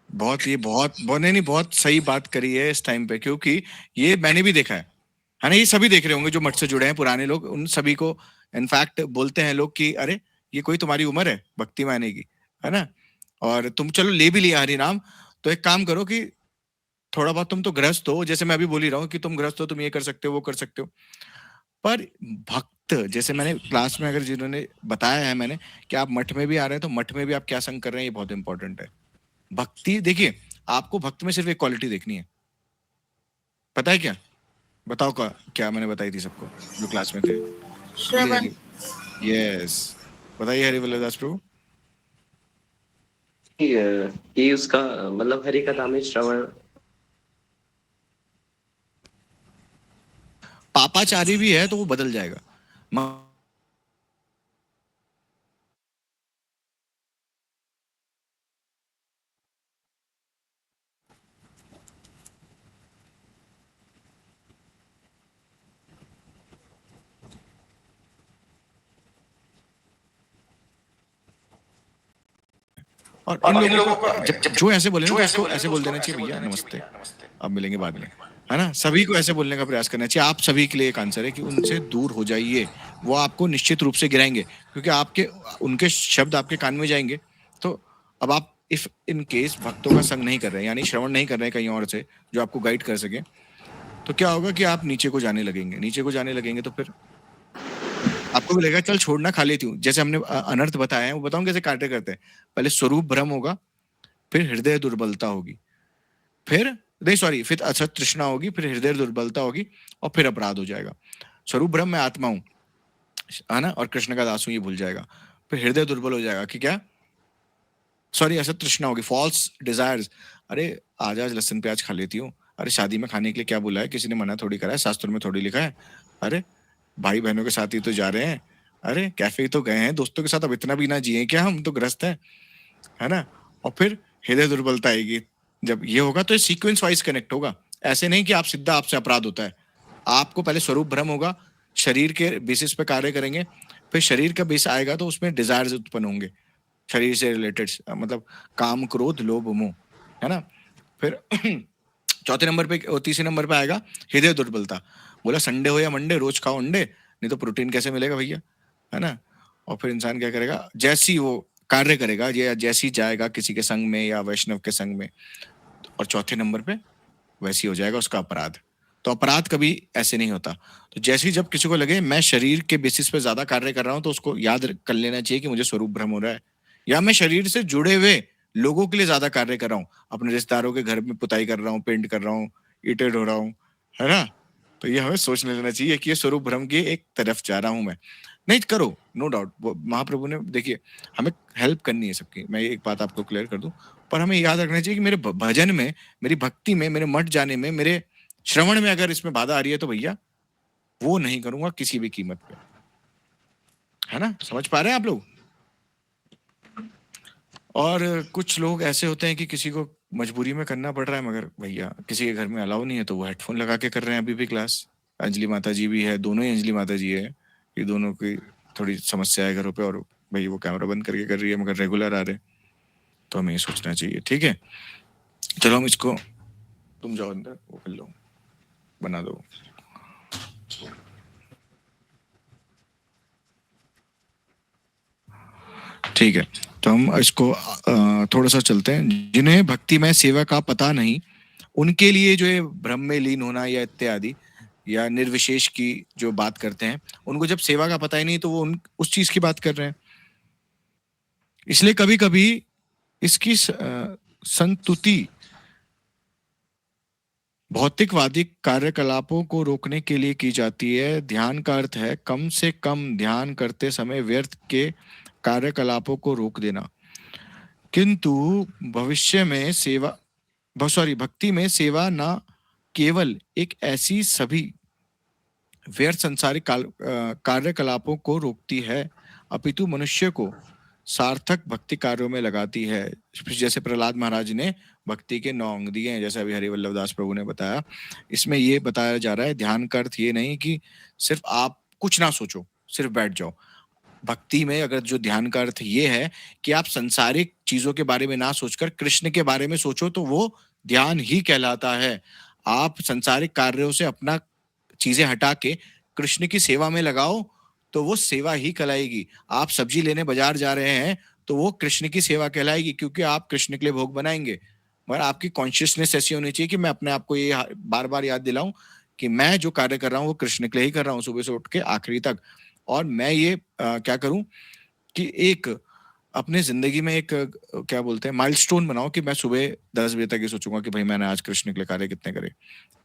बहुत सही बात करी है इस टाइम पे, क्योंकि ये मैंने भी देखा है ना। ये सभी देख रहे होंगे जो मठ से जुड़े हैं, पुराने लोग, उन सभी को इनफैक्ट बोलते हैं लोग कि अरे ये कोई तुम्हारी उम्र है भक्ति में आने की, है ना। और तुम चलो ले भी लिया हरि नाम, तो एक काम करो कि थोड़ा बहुत तुम तो गृहस्थ हो, जैसे मैं अभी बोल ही रहा हूँ कि तुम गृहस्थ हो, तुम ये कर सकते हो वो कर सकते हो, पर भक्त जैसे मैंने क्लास में अगर जिन्होंने बताया है मैंने कि आप मठ में भी आ रहे हैं तो मठ में भी आप क्या संग कर रहे हैं, ये बहुत इंपॉर्टेंट है। भक्ति देखिए, आपको भक्त में सिर्फ एक क्वालिटी देखनी है, पता है क्या? बताओ क्या मैंने बताई थी सबको जो क्लास में थे? श्रवण। यस, बताइए हरिवल्लभदास प्रभु। कि उसका मतलब हरि कथा में श्रवण। पापाचारी भी है तो वो बदल जाएगा। और इन लोगों को जब जो ऐसे बोले ना, उसको ऐसे बोल देना चाहिए, भैया नमस्ते, अब मिलेंगे बाद में, है ना। सभी को ऐसे बोलने का प्रयास करना चाहिए। आप सभी के लिए एक आंसर है कि उनसे दूर हो जाइए, वो आपको निश्चित रूप से गिराएंगे, क्योंकि उनके शब्द आपके कान में जाएंगे। तो अब आप इफ इन केस भक्तों का संग नहीं कर रहे हैं, यानी श्रवण नहीं कर रहे हैं कहीं और से जो आपको गाइड कर सके, तो क्या होगा कि आप नीचे को जाने लगेंगे। तो फिर आपको भी लगेगा चल छोड़ना, खा लेती हूँ। जैसे हमने अनर्थ बताया है, वो बताऊं कैसे कार्य करते हैं। पहले स्वरूप भ्रम होगा, फिर हृदय दुर्बलता होगी, फिर असत तृष्णा होगी, फिर हृदय दुर्बलता होगी, और फिर अपराध हो जाएगा। स्वरूप भ्रम में आत्मा हूं, है ना, और कृष्ण का दास हूं, ये भूल जाएगा। फिर हृदय दुर्बल हो जाएगा कि क्या, असत तृष्णा होगी, फॉल्स डिजायर्स। अरे आज लहसुन प्याज खा लेती हूँ, अरे शादी में खाने के लिए क्या बोला है, किसी ने मना थोड़ी करा है, शास्त्रों में थोड़ी लिखा है। अरे भाई बहनों के साथ ही तो जा रहे हैं, अरे कैफे तो गए हैं दोस्तों के साथ, अब इतना भी ना जिए क्या, हम तो ग्रस्त हैं, है ना। और फिर हृदय दुर्बलता आएगी। जब ये होगा तो सीक्वेंस वाइज कनेक्ट होगा, ऐसे नहीं कि आप सीधा आपसे अपराध होता है। आपको पहले स्वरूप भ्रम होगा, शरीर के बेसिस पे कार्य करेंगे, फिर शरीर का बेस आएगा तो उसमें डिजायर्स उत्पन्न होंगे शरीर से रिलेटेड, मतलब काम क्रोध लोभ मोह, है ना। फिर चौथे नंबर पे, तीसरे नंबर पे आएगा हृदय दुर्बलता। बोला संडे हो या मंडे रोज खाओ अंडे, नहीं तो प्रोटीन कैसे मिलेगा भैया, है ना। और फिर इंसान क्या करेगा, जैसी वो कार्य करेगा या जैसी जाएगा किसी के संग में या वैष्णव के संग में, और चौथे नंबर पे वैसी हो जाएगा उसका अपराध। तो अपराध कभी ऐसे नहीं होता। तो जैसे ही जब किसी को लगे मैं शरीर के बेसिस पे ज्यादा कार्य कर रहा हूं, तो उसको याद कर लेना चाहिए कि मुझे स्वरूप भ्रम हो रहा है, या मैं शरीर से जुड़े हुए लोगों के लिए ज्यादा कार्य कर रहा हूँ, अपने रिश्तेदारों के घर में पुताई कर रहा हूँ, पेंट कर रहा हूँ, ईटेड हो रहा हूँ, है ना। तो ये हमें सोच लेना चाहिए कि ये स्वरूप भ्रम की एक तरफ जा रहा हूं मैं। नहीं करो, नो डाउट, महाप्रभु ने देखिए हमें हेल्प करनी है सबकी, मैं एक बात आपको क्लियर कर दूं, पर हमें याद रखना चाहिए कि मेरे भजन में, मेरी भक्ति में, मेरे मठ जाने में, मेरे श्रवण में अगर इसमें बाधा आ रही है तो भैया वो नहीं करूंगा किसी भी कीमत पे, है ना। समझ पा रहे हैं आप लोग? और कुछ लोग ऐसे होते हैं कि किसी को मजबूरी में करना पड़ रहा है, मगर भैया किसी के घर में अलाउ नहीं है तो वो हेडफोन लगा के कर रहे हैं अभी भी क्लास। अंजलि माता जी भी है, दोनों ही अंजलि माता जी है, ये दोनों की थोड़ी समस्या है घरों पे, और भाई वो कैमरा बंद करके कर रही है मगर रेगुलर आ रहे हैं, तो हमें ये सोचना चाहिए। ठीक है, चलो हम इसको, तुम जाओ अंदर वो कर लो, बना दो। ठीक है, तो हम इसको थोड़ा सा चलते हैं। जिन्हें भक्ति में सेवा का पता नहीं, उनके लिए जो है भ्रम में लीन होना या इत्यादि या निर्विशेष की जो बात करते हैं, उनको जब सेवा का पता ही नहीं तो वो उस चीज की बात कर रहे हैं। इसलिए कभी कभी इसकी संतुति भौतिकवादी कार्यकलापों को रोकने के लिए की जाती है। ध्यान का अर्थ है कम से कम ध्यान करते समय व्यर्थ के कार्यकलापों को रोक देना। किंतु भविष्य में सेवा भक्ति में सेवा न केवल एक ऐसी सभी व्यर्थ संसारिक कार्यकलापों को रोकती है, अपितु मनुष्य को सार्थक भक्ति कार्यों में लगाती है। जैसे प्रहलाद महाराज ने भक्ति के 9 अंग दिए हैं, जैसे अभी हरिवल्लभ दास प्रभु ने बताया। इसमें ये बताया जा रहा है ध्यान का अर्थ ये नहीं कि सिर्फ आप कुछ ना सोचो, सिर्फ बैठ जाओ। भक्ति में अगर जो ध्यान का अर्थ ये है कि आप संसारिक चीजों के बारे में ना सोचकर कृष्ण के बारे में सोचो, तो वो ध्यान ही कहलाता है। आप संसारिक कार्यों से अपना चीजें हटा के कृष्ण की सेवा में लगाओ तो वो सेवा ही कहलाएगी। आप सब्जी लेने बाजार जा रहे हैं तो वो कृष्ण की सेवा कहलाएगी, क्योंकि आप कृष्ण के लिए भोग बनाएंगे। मगर आपकी कॉन्शियसनेस ऐसी होनी चाहिए कि मैं अपने आप को ये बार बार याद दिलाऊं कि मैं जो कार्य कर रहा हूँ वो कृष्ण के लिए ही कर रहा हूँ, सुबह से उठ के आखिरी तक। और मैं ये क्या करूं कि एक अपने जिंदगी में एक क्या बोलते हैं माइलस्टोन बनाओ कि मैं सुबह 10 बजे तक ये सोचूंगा कि भाई मैंने आज कृष्ण के लिए कार्य कितने करे।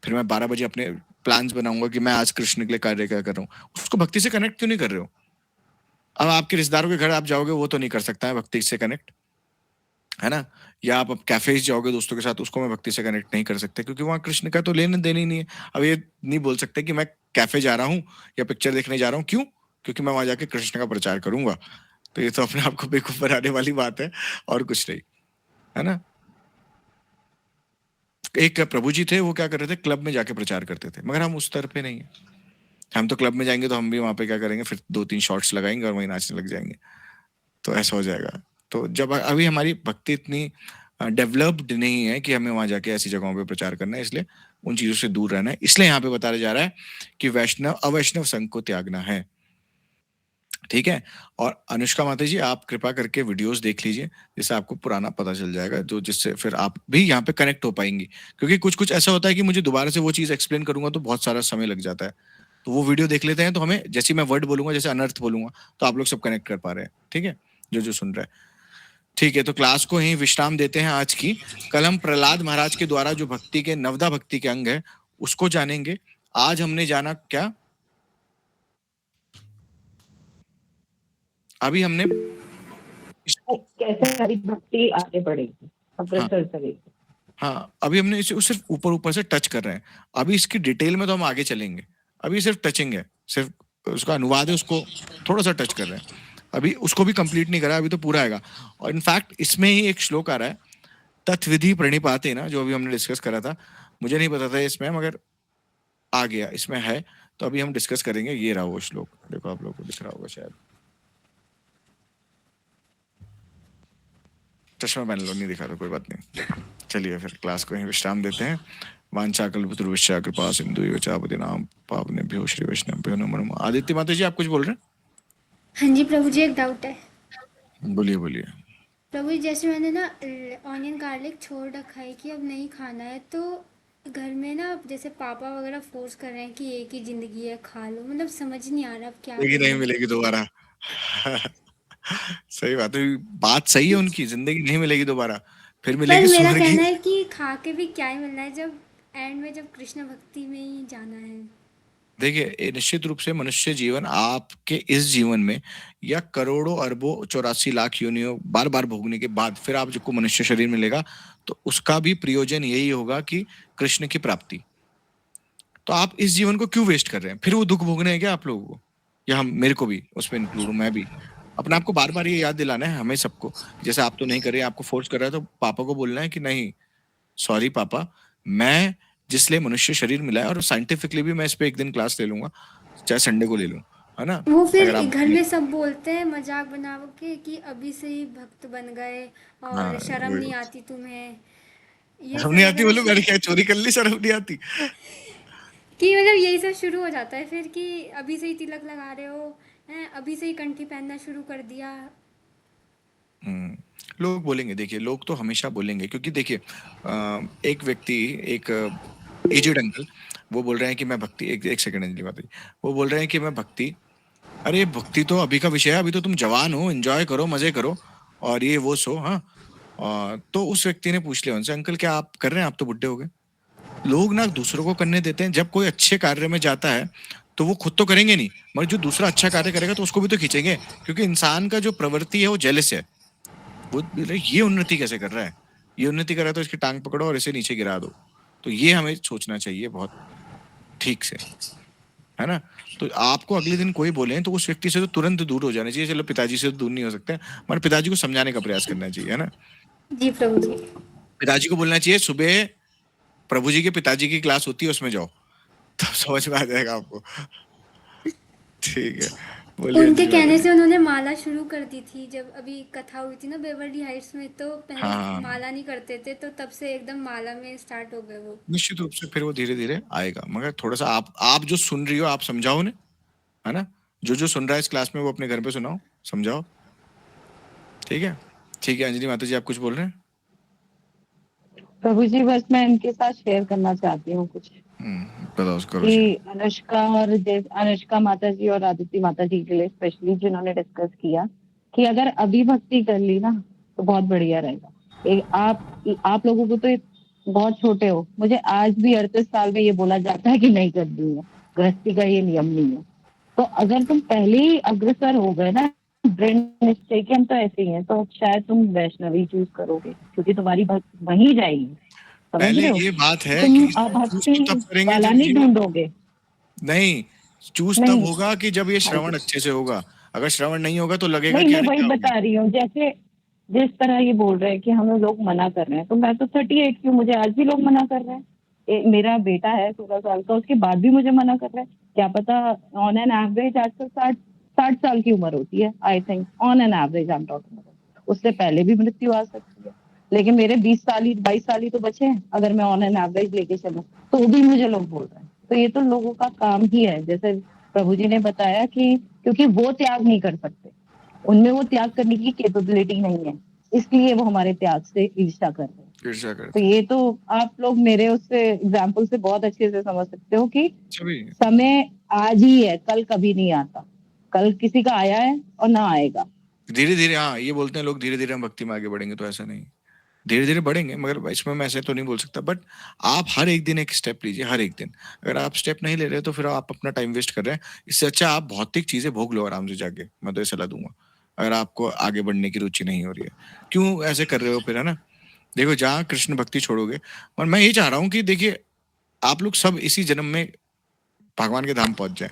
फिर मैं 12 बजे अपने प्लान्स बनाऊंगा कि मैं आज कृष्ण के लिए कार्य क्या कर रहा हूँ। उसको भक्ति से कनेक्ट क्यों नहीं कर रहे हो? अब आपके रिश्तेदारों के घर आप जाओगे, वो तो नहीं कर सकता है भक्ति से कनेक्ट, है ना? या आप कैफेज जाओगे दोस्तों के साथ, उसको मैं भक्ति से कनेक्ट नहीं कर सकते, क्योंकि वहां कृष्ण का तो लेने देने ही नहीं है। अब ये नहीं बोल सकते कि मैं कैफे जा रहा हूँ या पिक्चर देखने जा रहा हूँ, क्यों? क्योंकि मैं वहां जाके कृष्ण का प्रचार करूंगा। तो ये तो अपने आप को बेवकूफ बनाने वाली बात है और कुछ नहीं, है ना? एक प्रभु जी थे, वो क्या कर रहे थे, क्लब में जाके प्रचार करते थे, मगर हम उस स्तर पे नहीं है। हम तो क्लब में जाएंगे तो हम भी वहां पे क्या करेंगे, फिर 2-3 शॉट्स लगाएंगे और वहीं नाचने लग जाएंगे, तो ऐसा हो जाएगा। तो जब अभी हमारी भक्ति इतनी डेवलप्ड नहीं है कि हमें वहां जाके ऐसी जगहों पे प्रचार करना है, इसलिए उन चीजों से दूर रहना है। इसलिए यहाँ पे बताया जा रहा है कि वैष्णव अवैष्णव संघ को त्यागना है, ठीक है? और अनुष्का माता जी, आप कृपा करके वीडियोस देख लीजिए, जिससे आपको पुराना पता चल जाएगा, जो जिससे फिर आप भी यहाँ पे कनेक्ट हो पाएंगी। क्योंकि कुछ कुछ ऐसा होता है कि मुझे दोबारा से वो चीज एक्सप्लेन करूंगा तो बहुत सारा समय लग जाता है। तो वो वीडियो देख लेते हैं, तो हमें जैसे मैं वर्ड बोलूंगा, जैसे अनर्थ बोलूंगा, तो आप लोग सब कनेक्ट कर पा रहे हैं, ठीक है? जो जो सुन रहे हैं, ठीक है? तो क्लास को ही विश्राम देते हैं आज की। कल हम प्रहलाद महाराज के द्वारा जो भक्ति के नवदा भक्ति के अंग है उसको जानेंगे। आज हमने जाना क्या, अभी हमने इसको कैसे हमारी भक्ति आगे बढ़ेगी, अग्रसर करेगी। हाँ, अभी हमने इसे सिर्फ ऊपर ऊपर से टच कर रहे हैं। अभी इसकी डिटेल में तो हम आगे चलेंगे, अभी सिर्फ टचिंग है, सिर्फ उसका अनुवाद है, उसको थोड़ा सा टच कर रहे हैं। अभी उसको भी कंप्लीट नहीं करा, अभी तो पूरा आएगा। और इनफैक्ट इसमें ही एक श्लोक आ रहा है, तत्विधि प्रणिपाते ना, जो अभी हमने डिस्कस करा था। मुझे नहीं पता था इसमें, मगर आ गया, इसमें है, तो अभी हम डिस्कस करेंगे। ये रहा वो श्लोक, देखो आप लोग को दिख रहा होगा शायद, चश्मा पहन लो, नहीं दिखा तो कोई बात नहीं। चलिए फिर क्लास को यहीं विश्राम देते हैं। वांछाकल्पतरुश्च कृपा सिंधु चापतिनाम पावनेभ्यो श्री वैष्णवेभ्यो नमो नमः। आदित्य माता जी, आप कुछ बोल रहे हैं? हाँ जी प्रभु जी, एक डाउट है। बोलिए बोलिए। प्रभु जी, जैसे मैंने ना ऑनियन गार्लिक छोड़ रखा है कि अब नहीं खाना है, तो घर में ना जैसे पापा वगैरह फोर्स कर रहे हैं कि एक ही जिंदगी है, खा लो, मतलब समझ नहीं आ रहा अब क्या जिंदगी नहीं करूं। मिलेगी दोबारा। सही बात है, बात सही है उनकी, जिंदगी नहीं मिलेगी दोबारा, फिर पर मिलेगी मेरा स्वर्ग कहना की। है कि खा के भी क्या ही मिलना है, जब एंड में जब कृष्ण भक्ति में ही जाना है। देखिए, ये निश्चित रूप से मनुष्य जीवन आपके इस जीवन में या करोड़ों अरबों 84 लाख योनियों बार बार भोगने के बाद फिर आप जिसको मनुष्य शरीर मिलेगा, तो उसका भी प्रयोजन यही होगा कि कृष्ण की प्राप्ति। तो आप इस जीवन को क्यों वेस्ट कर रहे हैं? फिर वो दुख भोगने हैं क्या आप लोगों को, या हम, मेरे को भी उसमें इंक्लूड हूं, मैं भी। अपने आप को बार बार ये याद दिलाना है हमें सबको। जैसे आप तो नहीं कर रहे, आपको फोर्स कर रहा है, तो पापा को बोलना है कि नहीं, सॉरी पापा, मैं जिसलिए मनुष्य शरीर मिला है, और साइंटिफिकली भी मैं इस पे एक दिन क्लास ले लूंगा, चाहे संडे को ले लूं, है ना? वो फिर अगर आप घर में सब बोलते हैं मजाक बना के कि अभी से ही भक्त बन गए और हाँ, शर्म वही। नहीं आती तुम्हें, ये शर्म सब नहीं आती? वगैरह बोलो, मैंने क्या चोरी कर ली, शर्म नहीं आती? कि मतलब यही सब शुरू हो जाता है फिर कि अभी से ही तिलक लगा रहे हो, हैं, अभी से ही कंठी पहनना शुरू कर दिया। लोग बोलेंगे, देखिए लोग तो हमेशा बोलेंगे, क्योंकि देखिए एक व्यक्ति, एक एजेड अंकल, वो बोल रहे हैं कि मैं भक्ति, एक सेकंड अंजलि माता जी, वो बोल रहे हैं कि मैं भक्ति, अरे भक्ति तो अभी का विषय है, अभी तो तुम जवान हो, एंजॉय करो, मजे करो, और ये वो सो, हाँ। तो उस व्यक्ति ने पूछ लिया उनसे, अंकल क्या आप कर रहे हैं, आप तो बुढ़े हो गए। लोग ना दूसरों को करने देते हैं। जब कोई अच्छे कार्य में जाता है तो वो खुद तो करेंगे नहीं, मगर जो दूसरा अच्छा कार्य करेगा तो उसको भी तो खींचेंगे, क्योंकि इंसान का जो प्रवृत्ति है वो जेलस है। वो ये उन्नति कैसे कर रहा है, ये उन्नति कर रहा है तो इसकी टांग पकड़ो और इसे नीचे गिरा दो। तो ये हमें सोचना चाहिए बहुत ठीक से, है ना। तो आपको अगले दिन कोई बोले तो उस व्यक्ति से तो तुरंत दूर हो जाना चाहिए। चलो पिताजी से तो दूर नहीं हो सकते, मगर पिताजी को समझाने का प्रयास करना चाहिए, है ना। जी प्रभु जी। पिताजी को बोलना चाहिए सुबह प्रभु जी के पिताजी की क्लास होती है उसमें जाओ, तब समझ में आ जाएगा आपको। ठीक है, बोलिए उनके जी कहने माता जी। से उन्होंने माला शुरू कर दी थी जब अभी कथा हुई थी ना बेवर्ली हाइट्स में, तो पहले हाँ, माला नहीं करते थे, तो तब से एकदम माला में स्टार्ट हो गए वो। निश्चित रूप से फिर वो धीरे धीरे आएगा, मगर थोड़ा सा आप जो सुन रही हो आप समझाओ उन्हें, है ना। जो सुन रहा है इस क्लास में वो अपने घर पे सुनाओ, समझाओ। ठीक है, ठीक है। अंजलि माता जी आप कुछ बोल रहे हैं? प्रभु जी बस मैं इनके साथ शेयर करना चाहती हूँ कुछ, बताओ करो जी। कि अनुष्का माता जी और आदित्य माता जी के लिए स्पेशली जिन्होंने डिस्कस किया कि अगर अभी भक्ति कर ली ना तो बहुत बढ़िया रहेगा। आप लोगों को तो बहुत छोटे हो, मुझे आज भी 38 साल में ये बोला जाता है कि नहीं कर दी है, गृहस्थी का ये नियम नहीं है। तो अगर तुम पहले ही अग्रसर हो गए ना दृढ़ निश्चय के, हम तो ऐसे ही हैं, तो शायद तुम वैष्णवी चूज करोगे, क्योंकि तुम्हारी भक्ति वहीं जाएगी। समझ पहले रहे हो? ये बात है तुम कि चूज भक्ति तो तब करेंगे वाला जब नहीं ये ढूंढोगे। नहीं, चूज तब नहीं, होगा कि जब ये हाँ श्रवण जी। अच्छे से होगा। अगर श्रवण नहीं होगा तो लगेगा नहीं, कि मैं अरे वही क्या हो गया। बता रही हूँ, जैसे जिस तरह ये बोल रहे हैं कि हमें लोग मना कर रहे हैं, तो मैं तो 38 की हूँ, मुझे आज भी लोग मना कर रहे हैं। मेरा बेटा है 16 साल का, उसके बाद भी मुझे मना कर रहे हैं। क्या पता ऑन एन एवरेज आज तो 60 साल की उम्र होती है, I think on an average I am talking about. उससे पहले भी मृत्यु आ सकती है, लेकिन मेरे 22 साल ही तो बचे हैं। अगर मैं ऑन एन एवरेज लेके चलूं तो भी मुझे लोग बोल रहे हैं। तो ये तो लोगों का काम ही है, जैसे प्रभु जी ने बताया कि क्योंकि वो त्याग नहीं कर सकते, उनमें वो त्याग करने की कैपेबिलिटी नहीं है, इसलिए वो हमारे त्याग से ईर्ष्या कर रहे हैं। ईर्ष्या तो करते ये तो आप लोग मेरे उससे एग्जाम्पल से बहुत अच्छे से समझ सकते हो कि सभी। समय आज ही है, कल कभी नहीं आता। कल किसी का आया है और ना आएगा। धीरे धीरे, हाँ ये बोलते हैं लोग धीरे धीरे हम भक्ति में आगे बढ़ेंगे, तो ऐसा नहीं, धीरे धीरे बढ़ेंगे, मगर इसमें मैं ऐसे तो नहीं बोल सकता। बट आप हर एक दिन एक स्टेप लीजिए, हर एक दिन। अगर आप स्टेप नहीं ले रहे तो फिर आप अपना टाइम वेस्ट कर रहे हैं। इससे अच्छा आप भौतिक चीजें भोग लो आराम से जाके, मैं तो ये सलाह दूंगा। अगर आपको आगे बढ़ने की रुचि नहीं हो रही है, क्यों ऐसे कर रहे हो फिर, है ना। देखो जहाँ कृष्ण भक्ति छोड़ोगे, और मैं ये चाह रहा हूँ कि देखिए आप लोग सब इसी जन्म में भगवान के धाम पहुंच जाए।